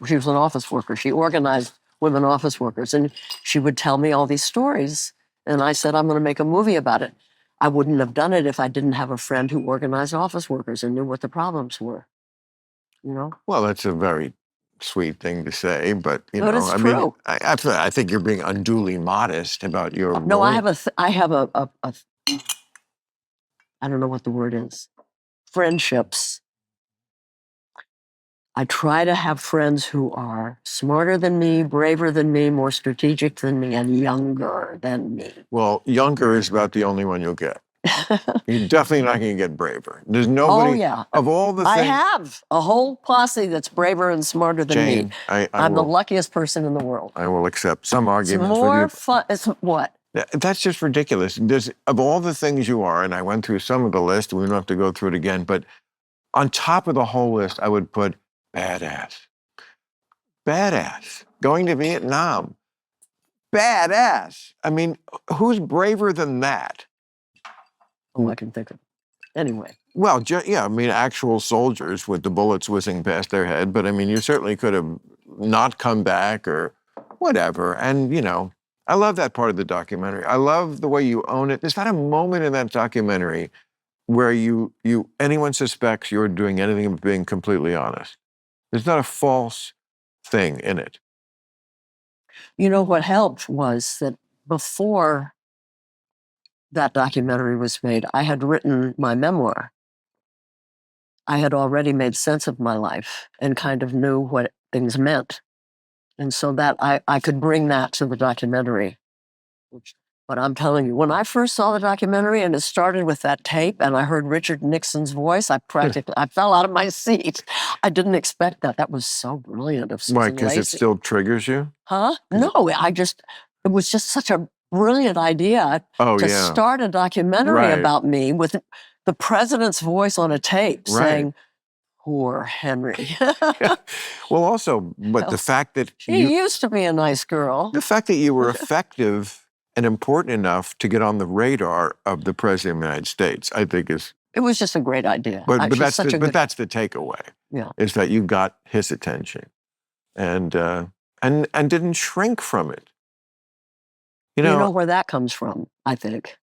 she was an office worker. She organized women office workers, and she would tell me all these stories. And I said, I'm going to make a movie about it. I wouldn't have done it if I didn't have a friend who organized office workers and knew what the problems were. You know? Well, that's a very sweet thing to say, but it's I true. mean, I think you're being unduly modest about your. No, I have a I don't know what the word is. Friendships. I try to have friends who are smarter than me, braver than me, more strategic than me, and younger than me. Well, younger is about the only one you'll get. You're definitely not going to get braver. There's nobody. Oh, yeah. Of all the things. I have a whole posse that's braver and smarter than Jane, me. I'm the luckiest person in the world. I will accept some arguments it's more fun. It's what? That's just ridiculous. Of all the things you are, and I went through some of the list, we don't have to go through it again, but on top of the whole list, I would put badass. Badass. Going to Vietnam. Badass. I mean, who's braver than that? Oh, I can think of it. Anyway. Well, yeah, I mean, actual soldiers with the bullets whizzing past their head, but I mean, you certainly could have not come back or whatever. And, I love that part of the documentary. I love the way you own it. There's not a moment in that documentary where anyone suspects you're doing anything but being completely honest. There's not a false thing in it. What helped was that before that documentary was made, I had written my memoir. I had already made sense of my life and kind of knew what things meant. And so that I could bring that to the documentary. But I'm telling you, when I first saw the documentary and it started with that tape and I heard Richard Nixon's voice, I fell out of my seat. I didn't expect that. That was so brilliant of Susan Why, because it still triggers you? Huh? No, it was just such a brilliant idea to start a documentary about me with the president's voice on a tape saying, poor Henry. Well, also, but the fact that she used to be a nice girl. The fact that you were effective and important enough to get on the radar of the President of the United States, I think is... It was just a great idea. But that's the takeaway. Yeah. Is that you got his attention and didn't shrink from it. You know where that comes from, I think.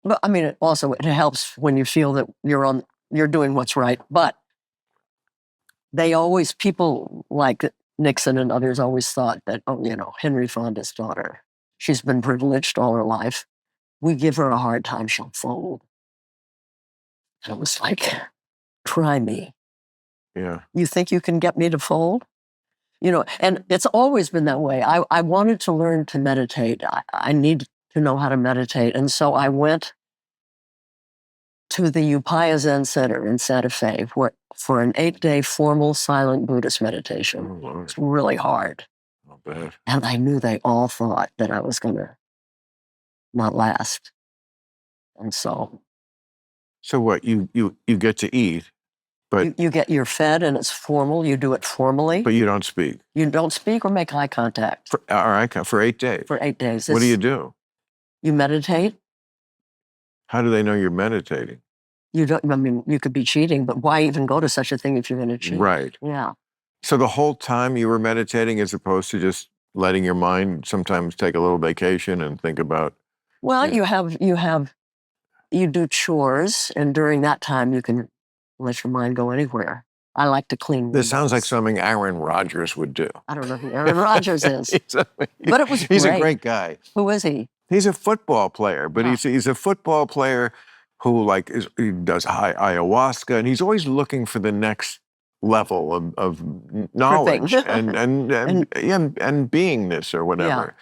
But I mean, it helps when you feel that you're doing what's right. But people like Nixon and others always thought that, Henry Fonda's daughter, she's been privileged all her life. We give her a hard time, she'll fold. And it was like, try me. Yeah. You think you can get me to fold? And it's always been that way. I wanted to learn to meditate. I need to know how to meditate. And so I went to the Upaya Zen Center in Santa Fe for an 8-day formal silent Buddhist meditation. Oh, Lord. It's really hard. Not bad. And I knew they all thought that I was going to not last. And so So what, you get to eat, but you're fed and it's formal. You do it formally. but you don't speak. You don't speak or make eye contact For 8 days. for 8 days. What do you do? You meditate. How do they know you're meditating? You don't. I mean, you could be cheating, but why even go to such a thing if you're going to cheat? Right. Yeah. So the whole time you were meditating, as opposed to just letting your mind sometimes take a little vacation and think about. Well, Yeah. you do chores, and during that time you can let your mind go anywhere. I like to clean. This sounds like windows. something Aaron Rodgers would do. I don't know who Aaron Rodgers is, but it was He's great. a great guy. Who is he? He's a football player, but Yeah. he's a football player who he does ayahuasca, and he's always looking for the next level of knowledge and beingness or whatever.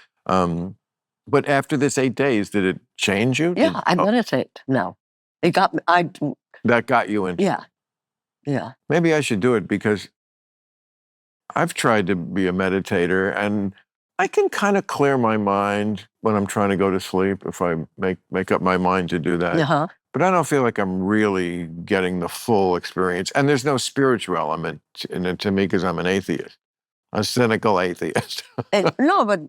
But after this 8 days, did it change you? Yeah, I meditate now. It got me. That got you into. Yeah. Maybe I should do it, because I've tried to be a meditator, and I can kind of clear my mind when I'm trying to go to sleep if I make up my mind to do that. Uh-huh. But I don't feel like I'm really getting the full experience. And there's no spiritual element in it to me, because I'm an atheist, a cynical atheist. No, but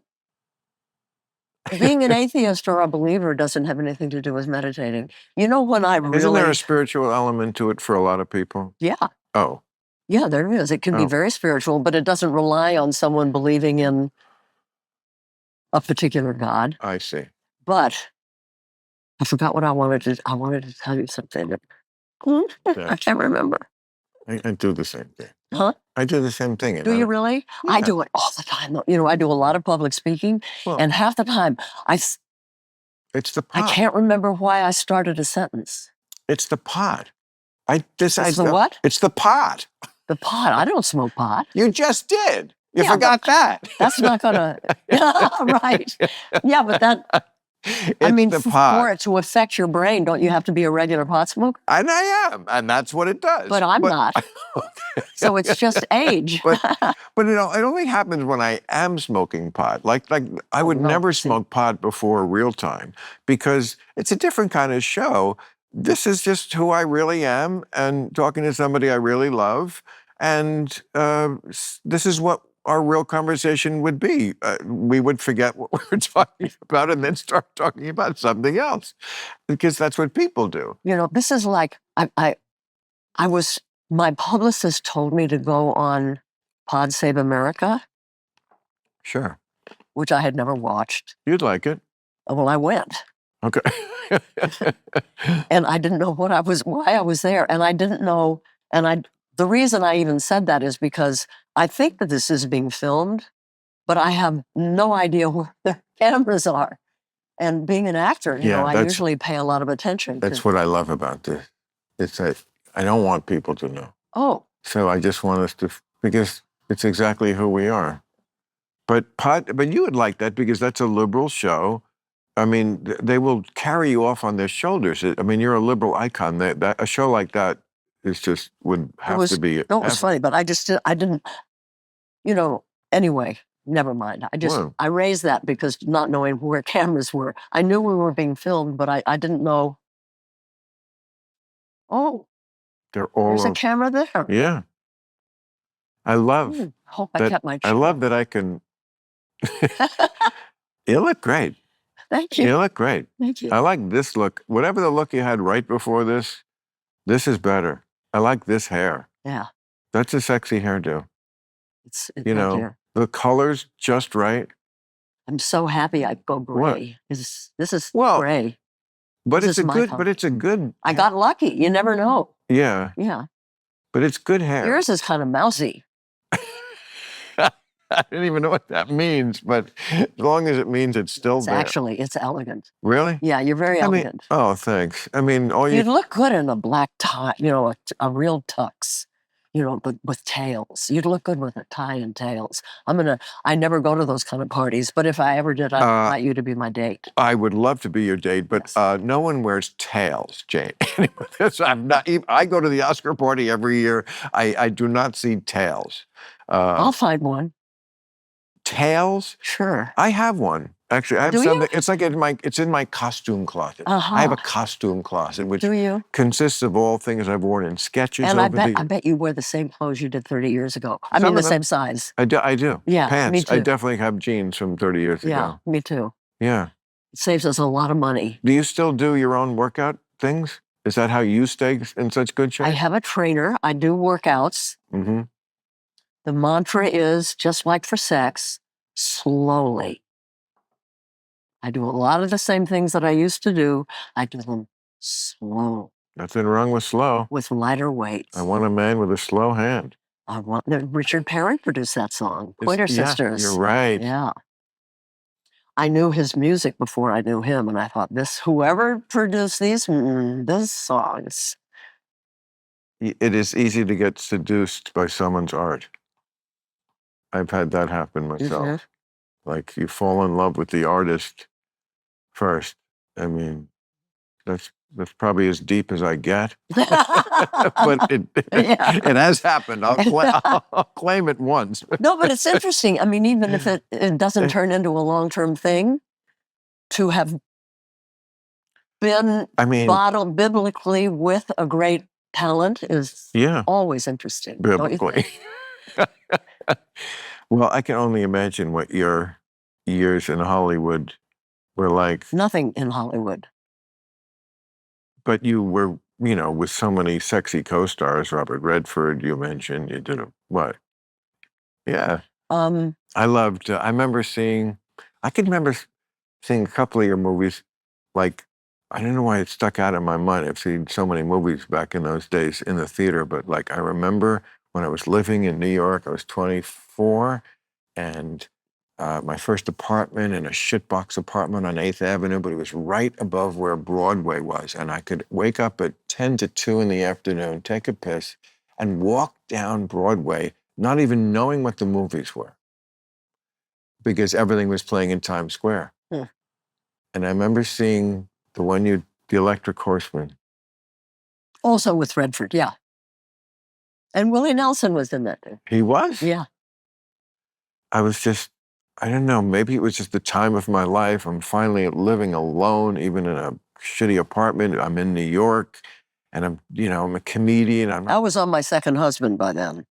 being an atheist or a believer doesn't have anything to do with meditating. When I really... Isn't there a spiritual element to it for a lot of people? Yeah. Oh. Yeah, there is. It can be very spiritual, but it doesn't rely on someone believing in a particular God. I see. But I forgot what I wanted to tell you something. I can't remember. I do the same thing. Huh? I do the same thing. Do you really? Yeah. I do it all the time. I do a lot of public speaking, and half the time it's the pot. I can't remember why I started a sentence. It's the pot. It's the what? It's the pot. The pot. I don't smoke pot. You just did. You forgot that. That's not gonna. Right. Yeah, but that. It's the pot. For it to affect your brain, don't you have to be a regular pot smoker? And I am, and that's what it does. But I'm not. So it's just age. But it only happens when I am smoking pot. Like I would never smoke pot before Real Time, because it's a different kind of show. This is just who I really am, and talking to somebody I really love, and this is what our real conversation would be. We would forget what we were talking about and then start talking about something else, because that's what people do. This is like, my publicist told me to go on Pod Save America. Sure. Which I had never watched. You'd like it. Well, I went. Okay. And I didn't know why I was there. And I didn't know, the reason I even said that is because I think that this is being filmed, but I have no idea where the cameras are. And being an actor, I usually pay a lot of attention. That's what I love about this. It's that I don't want people to know. Oh. So I just want us to, because it's exactly who we are. But you would like that, because that's a liberal show. I mean, they will carry you off on their shoulders. I mean, you're a liberal icon. That a show like that would have to be. No, it was funny, but I didn't, anyway, never mind. I raised that because not knowing where cameras were. I knew we were being filmed, but I didn't know. Oh, there's a camera there. Yeah. I love hope I kept my chair. I love that I can. You look great. Thank you. You look great. Thank you. I like this look. Whatever the look you had right before this is better. I like this hair. Yeah. That's a sexy hairdo. It's the color's just right. I'm so happy I go gray. This is gray. But it's a good. I got lucky. You never know. Yeah. Yeah. But it's good hair. Yours is kind of mousy. I don't even know what that means, but as long as it means it's still there. Actually, it's elegant. Really? Yeah, you're very elegant. Oh, thanks. I mean, You'd look good in a black tie, a real tux, but with tails. You'd look good with a tie and tails. I never go to those kind of parties, but if I ever did, I'd invite you to be my date. I would love to be your date, but Yes. no one wears tails, Jane. I'm not. I go to the Oscar party every year. I do not see tails. I'll find one. Tails? Sure. I have one. Actually, I have Do you? something. It's like it's in my costume closet. I have a costume closet, which Do you? consists of all things I've worn in sketches And over the years. I bet you wear the same clothes you did 30 years ago. I mean, the same size. I do. Yeah, Pants. me too. I definitely have jeans from 30 years ago. Yeah, me too. Yeah. It saves us a lot of money. Do you still do your own workout things? Is that how you stay in such good shape? I have a trainer. I do workouts. Mm-hmm. The mantra is, just like for sex, slowly. I do a lot of the same things that I used to do. I do them slow. Nothing wrong with slow. With lighter weights. I want a man with a slow hand. Richard Perry produced that song, Pointer Sisters. You're right. Yeah. I knew his music before I knew him, and I thought, whoever produced these songs. It is easy to get seduced by someone's art. I've had that happen myself. Mm-hmm. Like you fall in love with the artist first. I mean, that's probably as deep as I get. But it has happened. I'll claim it once. No, but it's interesting. I mean, even if it doesn't turn into a long-term thing, to have been bottled biblically with a great talent is always interesting. Biblically. Well, I can only imagine what your years in Hollywood were like. Nothing in Hollywood. But you were, with so many sexy co-stars. Robert Redford, you mentioned. You did what? Yeah. I remember seeing a couple of your movies. Like, I don't know why it stuck out in my mind. I've seen so many movies back in those days in the theater, but like I remember when I was living in New York, I was 24, and my first apartment in a shitbox apartment on 8th Avenue, but it was right above where Broadway was. And I could wake up at 10 to 2 in the afternoon, take a piss, and walk down Broadway, not even knowing what the movies were, because everything was playing in Times Square. Hmm. And I remember seeing the Electric Horseman. Also with Redford, yeah. And Willie Nelson was in that too. He was? Yeah. I was just, I don't know, maybe it was just the time of my life. I'm finally living alone, even in a shitty apartment. I'm in New York, and I'm a comedian. I was on my second husband by then.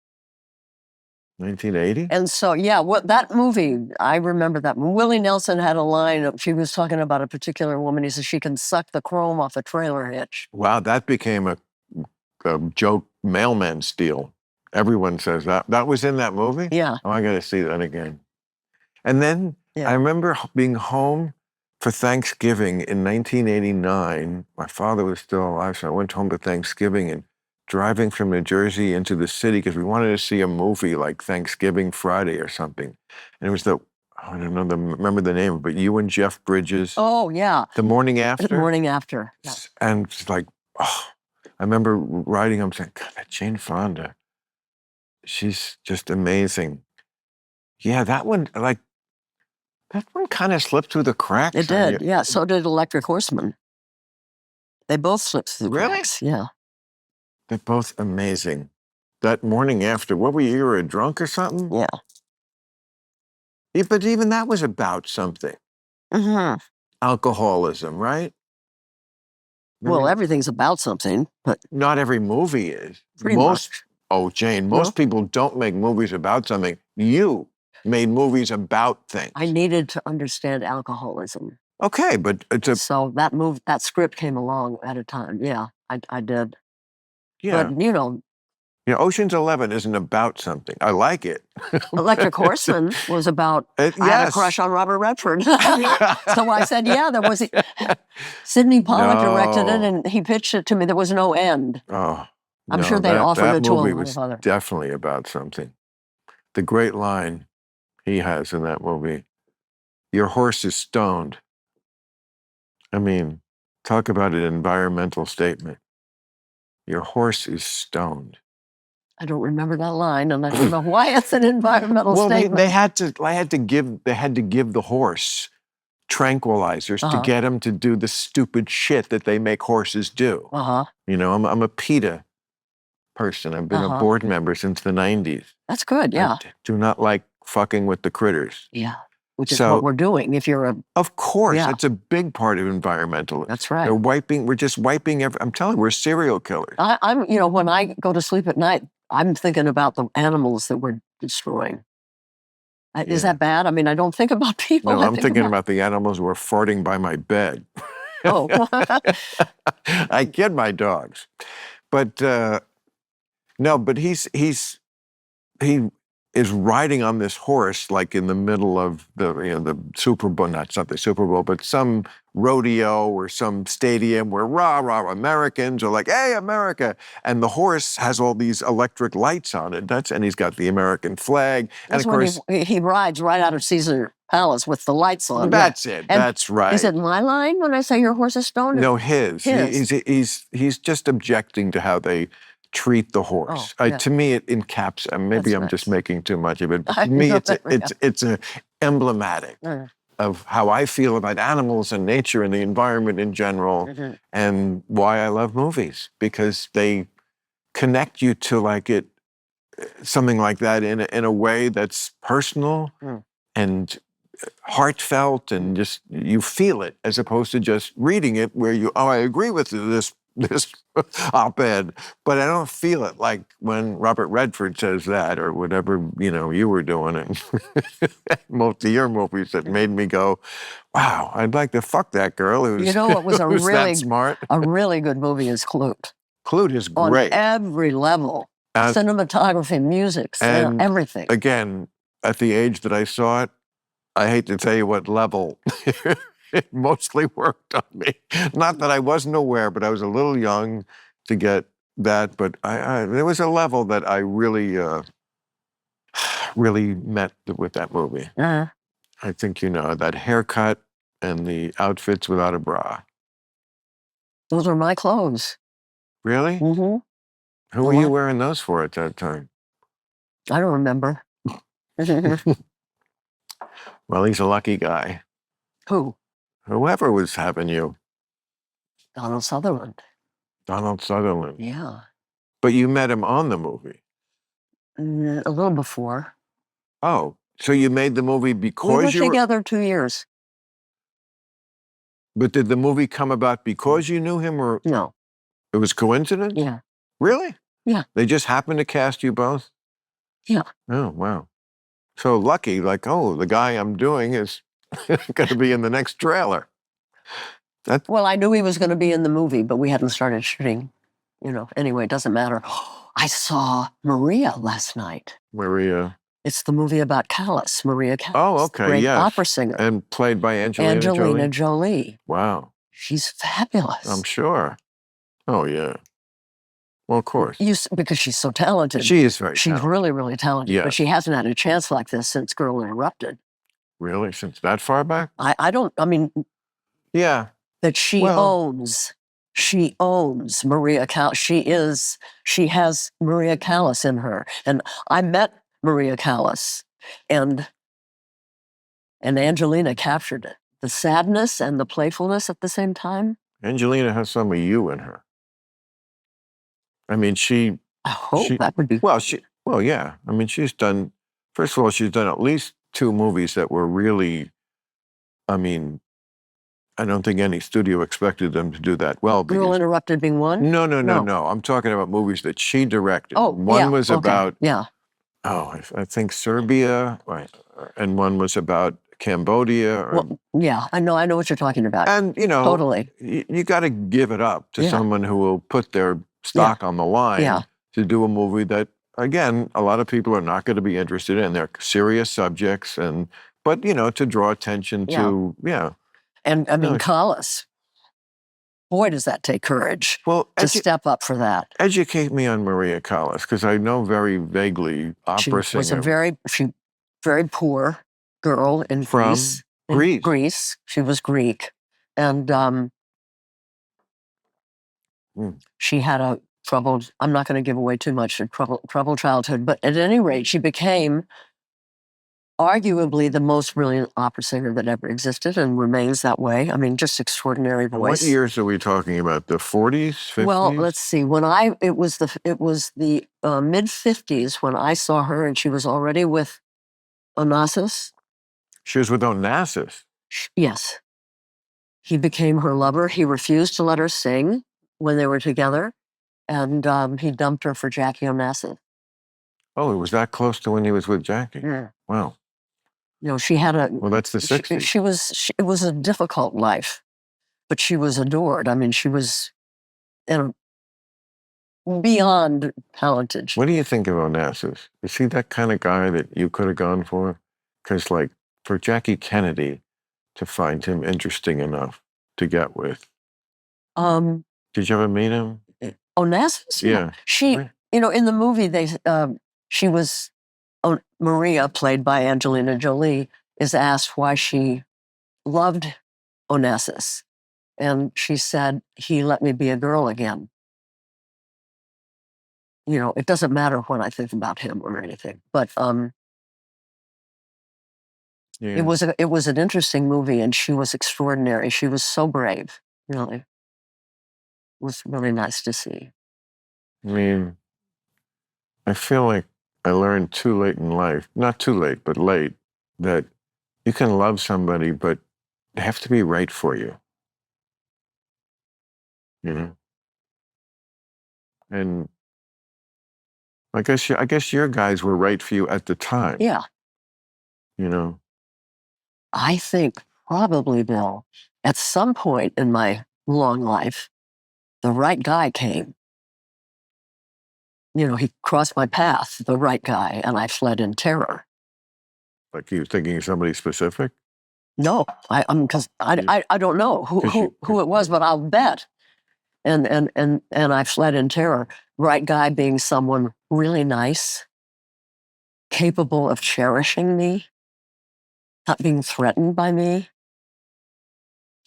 1980? And so, that movie, I remember that. Willie Nelson had a line, she was talking about a particular woman. He said, she can suck the chrome off a trailer hitch. Wow, that became a joke mailman steal. Everyone says that. That was in that movie? Yeah. Oh, I got to see that again. And then I remember being home for Thanksgiving in 1989. My father was still alive, so I went home for Thanksgiving and driving from New Jersey into the city because we wanted to see a movie like Thanksgiving Friday or something. And it was I don't know, remember the name, but you and Jeff Bridges. Oh, yeah. The Morning After? The Morning After. Yeah. And it's like, I remember riding home saying, God, that Jane Fonda, she's just amazing. Yeah, that one kind of slipped through the cracks. It did, yeah. So did Electric Horseman. They both slipped through the cracks. Yeah. They're both amazing. That Morning After, what were you? You were a drunk or something? Yeah. But even that was about something. Mm-hmm. Alcoholism, right? Well, everything's about something, but not every movie is. Pretty much. Oh, Jane, most people don't make movies about something. You made movies about things. I needed to understand alcoholism. Okay, but so that script came along at a time. Yeah, I did. Yeah. But Ocean's 11 isn't about something. I like it. Electric Horseman was about, I had a crush on Robert Redford. So I said, there was, Sidney Pollack directed it and he pitched it to me. There was no end. Oh. I'm No, sure they offered that it to a movie lot was of other. definitely about something. The great line he has in that movie, "Your horse is stoned." I mean, talk about an environmental statement. Your horse is stoned. I don't remember that line, and I don't know why it's an environmental Well, statement. they had to give the horse tranquilizers to get him to do the stupid shit that they make horses do. You know, I'm a PETA person. I've been a board member since the 90s. That's good, yeah. I do not like fucking with the critters. Yeah, which is what we're doing if you're a... Of course, Yeah. it's a big part of environmentalism. That's right. We're just wiping I'm telling you, we're serial killers. I'm, you know, when I go to sleep at night, I'm thinking about the animals that we're destroying. Is that bad? I mean, I don't think about people. No, I'm thinking about the animals who are farting by my bed. Oh. I kid my dogs. But no, but he is riding on this horse like in the middle of the Super Bowl, not the Super Bowl, but some rodeo or some stadium where rah Americans are like, "Hey, America!" And the horse has all these electric lights on it. And he's got the American flag. That's and of course he rides right out of Caesar Palace with the lights on. That's it. And that's right. Is it my line when I say your horse is stoned? No, his. He's just objecting to how they treat the horse. To me, it encaps. Maybe I'm just making too much of it. But to me, it's emblematic of how I feel about animals and nature and the environment in general, and why I love movies, because they connect you to something like that in a way that's personal and heartfelt, and just you feel it, as opposed to just reading it where I agree with this op-ed, but I don't feel it like when Robert Redford says that, or whatever you were doing it. Most of your movies that made me go, wow, I'd like to fuck that girl who's, what was who's that smart. A really good movie is Clute. Clute is great. On every level. Cinematography, music, and everything. Again, at the age that I saw it, I hate to tell you what level it mostly worked on me. Not that I wasn't aware, but I was a little young to get that. But there was a level that I really, really met with that movie. I think that haircut and the outfits without a bra. Those are my clothes. Really? Mm-hmm. Who were you wearing those for at that time? I don't remember. Well, he's a lucky guy. Who? Whoever was having you. Donald Sutherland. Donald Sutherland. Yeah. But you met him on the movie. A little before. Oh, so you made the movie because we were together 2 years. But did the movie come about because you knew him, or no? It was coincidence? Yeah. Really? Yeah. They just happened to cast you both? Yeah. Oh, wow. So lucky, the guy I'm doing is going to be in the next trailer. Well, I knew he was going to be in the movie, but we hadn't started shooting. Anyway, it doesn't matter. I saw Maria last night. Maria. It's the movie about Callas, Maria Callas. Oh, okay, great yes. opera singer. And played by Angelina Jolie. Wow. She's fabulous. I'm sure. Oh, yeah. Well, of course. Because she's so talented. She is very talented. She's really, really talented. Yes. But she hasn't had a chance like this since Girl Interrupted. Really? Since that far back? Yeah. That she owns. She owns Maria Callas. She has Maria Callas in her. And I met Maria Callas, and Angelina captured it. The sadness and the playfulness at the same time. Angelina has some of you in her. I mean, I hope that would be... Well, yeah. I mean, first of all, she's done at least 2 movies that were really, I don't think any studio expected them to do that well. Girl Interrupted being one? No. I'm talking about movies that she directed. Oh, one was about... Yeah. Oh, I think Serbia, right, and one was about Cambodia. I know what you're talking about. And, totally. You got to give it up to someone who will put their stock on the line to do a movie that, again, a lot of people are not going to be interested in. They're serious subjects, but to draw attention to, And Callas. boy, does that take courage Well, to step up for that. educate me on Maria Callas, because I know very vaguely opera She was singer. very poor girl in From Greece. Greece. In Greece. She was Greek. And she had a troubled, I'm not going to give away too much, a troubled childhood. But at any rate, she became arguably the most brilliant opera singer that ever existed and remains that way. I mean, just extraordinary voice. What years are we talking about? The 40s, 50s? Well, let's see. It was the mid 50s when I saw her, and she was already with Onassis. She was with Onassis. Yes. He became her lover. He refused to let her sing when they were together, and he dumped her for Jackie Onassis. Oh, it was that close to when he was with Jackie. Yeah. Wow. You know, she had a. Well, that's the 60s. It was a difficult life, but she was adored. I mean, she was beyond talented. What do you think of Onassis? Is he that kind of guy that you could have gone for? Because, like, for Jackie Kennedy to find him interesting enough to get with. Did you ever meet him? Onassis? Yeah. You know, in the movie, she was, Maria, played by Angelina Jolie, is asked why she loved Onassis. And she said, he let me be a girl again. You know, it doesn't matter what I think about him or anything, but it was an interesting movie, and she was extraordinary. She was so brave, really. It was really nice to see. I mean, I feel like I learned too late in life, not too late, but late, that you can love somebody, but they have to be right for you. You know? And I guess your guys were right for you at the time. Yeah. You know? I think probably, Bill, at some point in my long life, the right guy came. You know, he crossed my path, the right guy, and I fled in terror. Like you thinking of somebody specific? No, because I don't know who it was, but I'll bet. And I fled in terror. Right guy being someone really nice, capable of cherishing me, not being threatened by me,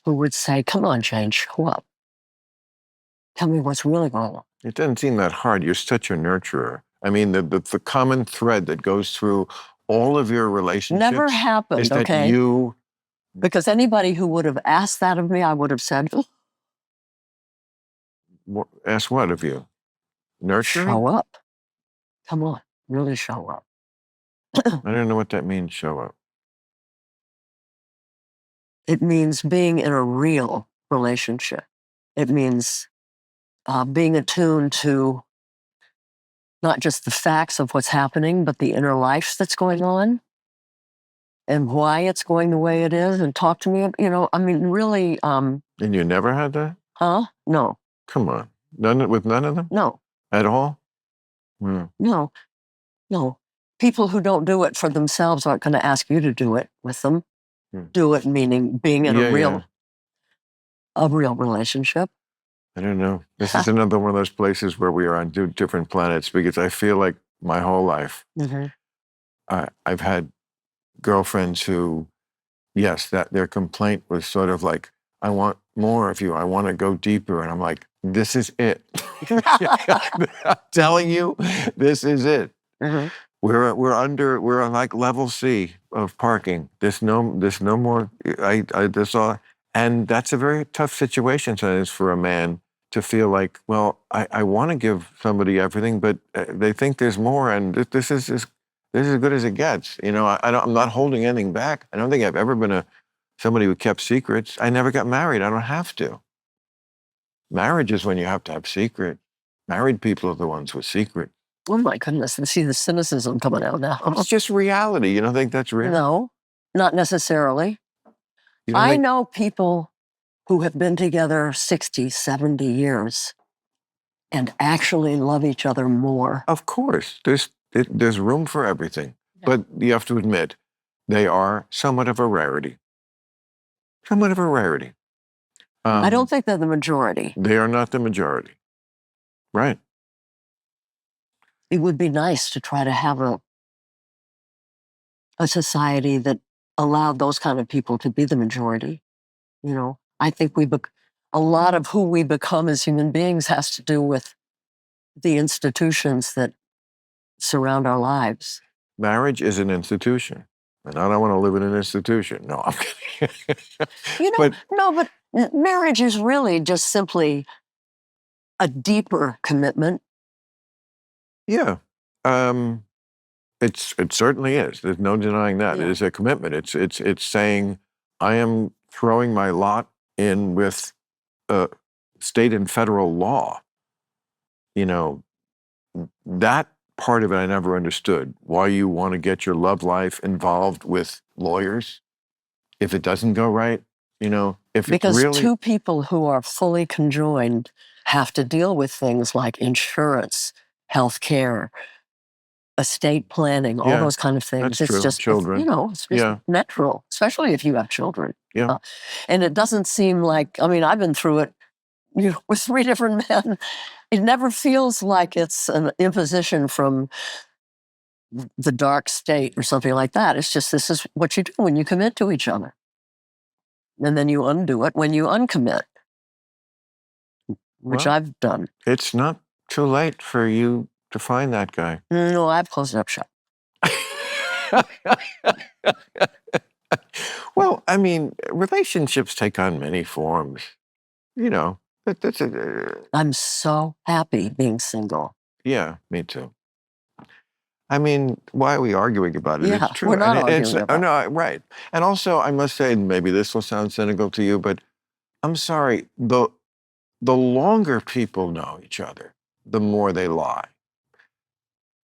who would say, "Come on, Jane, show up. Tell me what's really going on." It doesn't seem that hard. You're such a nurturer. I mean, the common thread that goes through all of your relationships Never happened, is that okay? you... Because anybody who would have asked that of me, I would have said, Ask what of you? Nurturing? show up. Come on, really show up. I don't know what that means, show up. It means being in a real relationship. It means being attuned to not just the facts of what's happening, but the inner life that's going on and why it's going the way it is, and talk to me. You know, I mean, really. And you never had that? Huh? No. Come on. With none of them? No. At all? No. People who don't do it for themselves aren't going to ask you to do it with them. Do it meaning being in a real relationship. I don't know. This is another one of those places where we are on different planets, because I feel like my whole life, I've had girlfriends who, yes, that their complaint was sort of like, I want more of you. I want to go deeper. And I'm like, this is it. I'm telling you, this is it. We're on like level C of parking. There's no more. And that's a very tough situation sometimes for a man to feel like, well, I want to give somebody everything, but they think there's more, and this is as good as it gets. You know, I'm not holding anything back. I don't think I've ever been somebody who kept secrets. I never got married. I don't have to. Marriage is when you have to have secrets. Married people are the ones with secrets. Oh my goodness, and see the cynicism coming out now. It's just reality. You don't think that's real? No, not necessarily. I know people who have been together 60, 70 years and actually love each other more. Of course. There's room for everything. Yeah. But you have to admit, they are somewhat of a rarity. Somewhat of a rarity. I don't think they're the majority. They are not the majority. Right. It would be nice to try to have a society that allowed those kind of people to be the majority. You know, I think a lot of who we become as human beings has to do with the institutions that surround our lives. Marriage is an institution. And I don't want to live in an institution. No, I'm kidding. You know, but marriage is really just simply a deeper commitment. Yeah. It certainly is. There's no denying that. Yeah. It is a commitment. It's saying I am throwing my lot in with state and federal law. You know, that part of it I never understood. Why you want to get your love life involved with lawyers if it doesn't go right, you know, if Because it really... two people who are fully conjoined have to deal with things like insurance, health care, estate planning, all Yeah, those kind of things. that's true. Children. It's just natural, especially if you have children. Yeah. And it doesn't seem like, I mean, I've been through it with 3 different men. It never feels like it's an imposition from the dark state or something like that. It's just, this is what you do when you commit to each other. And then you undo it when you uncommit, which I've done. It's not too late for you to find that guy. No, I've closed it up shop. Well, I mean, relationships take on many forms. You know, I'm so happy being single. Yeah, me too. I mean, why are we arguing about it? Yeah, It's true. we're not arguing about it. No, right. And also, I must say, maybe this will sound cynical to you, but I'm sorry, the longer people know each other, the more they lie.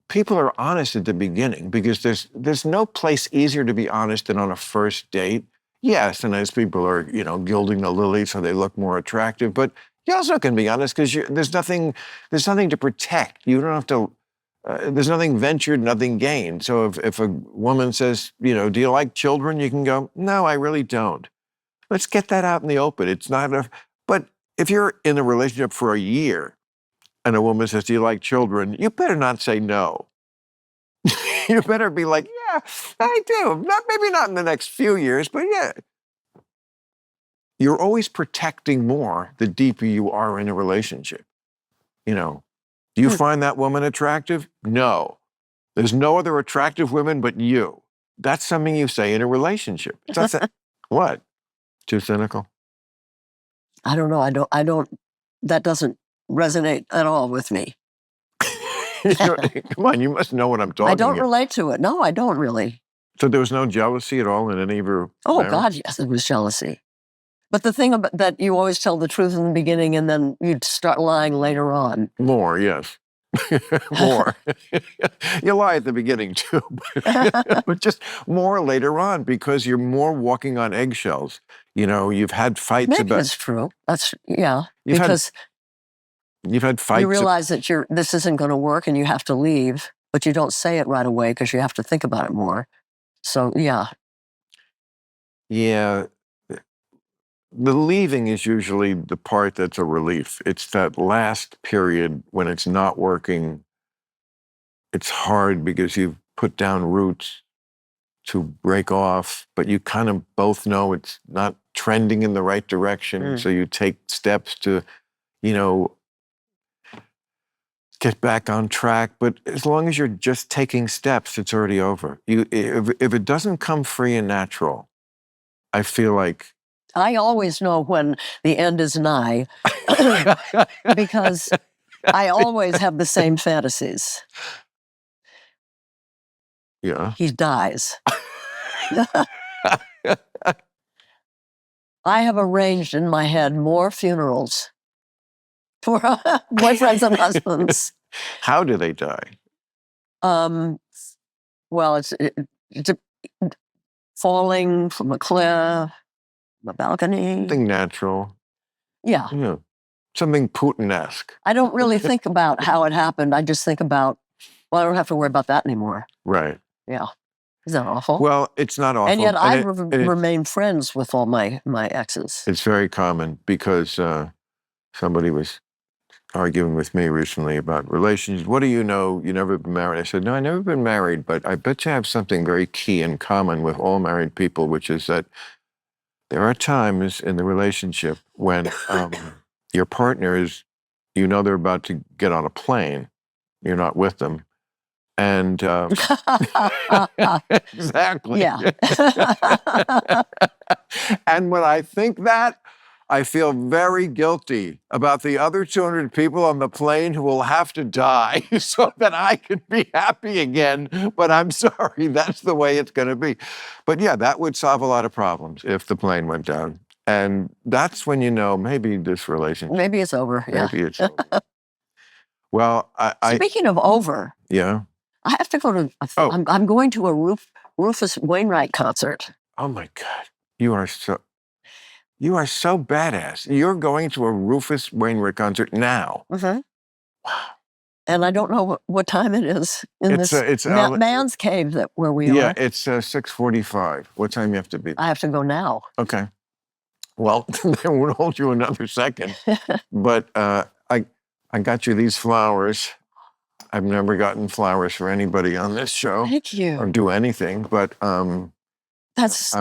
People are honest at the beginning because there's no place easier to be honest than on a first date. Yes, and as people are, you know, gilding the lily so they look more attractive, but you also can be honest because there's nothing to protect. You don't have to, there's nothing ventured, nothing gained. So if a woman says, you know, do you like children? You can go, no, I really don't. Let's get that out in the open. It's not enough. But if you're in a relationship for a year and a woman says, do you like children? You better not say no. You better be like, yeah, I do. Maybe not in the next few years, but yeah. You're always protecting more the deeper you are in a relationship. You know, do you find that woman attractive? No. There's no other attractive women but you. That's something you say in a relationship. What? Too cynical? I don't know. I don't, that doesn't resonate at all with me. Come on, you must know what I'm talking about. I don't relate to it. No, I don't really. So there was no jealousy at all in any of your marriage? God, yes, it was jealousy. But the thing about that, you always tell the truth in the beginning and then you start lying later on. More, yes. More. You lie at the beginning too, but just more later on because you're more walking on eggshells. You know, you've had fights Maybe about... That's true. That's, yeah. You've had fights. You realize that this isn't going to work and you have to leave, but you don't say it right away because you have to think about it more. So, yeah. Yeah. The leaving is usually the part that's a relief. It's that last period when it's not working. It's hard because you've put down roots to break off, but you kind of both know it's not trending in the right direction. So you take steps to, you know, get back on track. But as long as you're just taking steps, it's already over. If it doesn't come free and natural, I feel like... I always know when the end is nigh because I always have the same fantasies. Yeah. He dies. I have arranged in my head more funerals for boyfriends and husbands. How do they die? Well, it's falling from a cliff, a balcony. Something natural. Yeah. Yeah. Something Putin-esque. I don't really think about how it happened. I just think about, well, I don't have to worry about that anymore. Right. Yeah. Is that awful? Well, it's not awful. and yet I it- remain friends with all my exes. it's very common because somebody was arguing with me recently about relations. What do you know? You never been married? I said, no, I never been married, but I bet you have something very key in common with all married people, which is that there are times in the relationship when your partner is, you know, they're about to get on a plane. You're not with them. And exactly. Yeah. And when I think that, I feel very guilty about the other 200 people on the plane who will have to die so that I can be happy again. But I'm sorry, that's the way it's going to be. But yeah, that would solve a lot of problems if the plane went down. And that's when you know maybe this relationship, Maybe it's over. Yeah. maybe it's over. Well, Speaking of over, yeah. I have to go to. Oh. I'm going to a Rufus Wainwright concert. Oh my God, you are so badass. You're going to a Rufus Wainwright concert now. Mm-hmm. Wow. And I don't know what time it is in It's this man's cave where we are. Yeah, it's 6:45. What time you have to be? I have to go now. Okay. Well, they won't hold you another second. But I got you these flowers. I've never gotten flowers for anybody on this show Thank you. or do anything, but That's.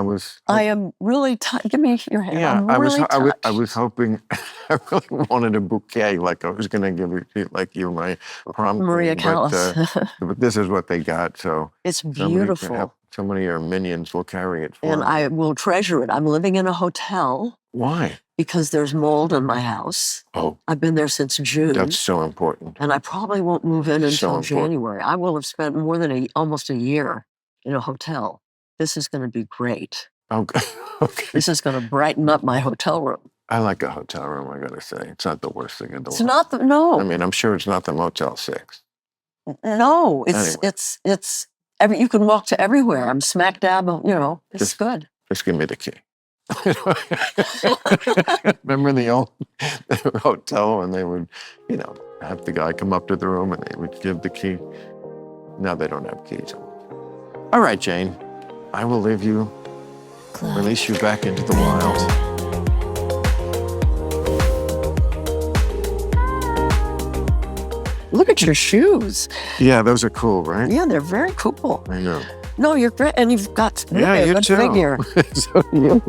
I am really Give me your hand. Yeah, I'm really I was hoping. I really wanted a bouquet, like I was going to give it, like you my prom Maria queen, Callas. but this is what they got. So It's beautiful. Somebody of your minions will carry it for And me. I will treasure it. I'm living in a hotel Why? because there's mold in my house. Oh, I've been there since June. that's so important. And I probably won't move in So until important. January. I will have spent more than almost a year in a hotel. This is going to be great. Okay. Okay. This is going to brighten up my hotel room. I like a hotel room. I got to say, it's not the worst thing in the It's world. not no. I mean, I'm sure it's not the Motel 6. No, Anyway. it's you can walk to everywhere. I'm smack dab, it's good. Just give me the key. Remember the old hotel when they would, have the guy come up to the room and they would give the key? Now they don't have keys. All right, Jane, I will leave you, release you back into the wild. Look at your shoes. Yeah, those are cool, right? Yeah, they're very cool. I know. No, you're great. And you've got Yeah, a you good too. figure. So you.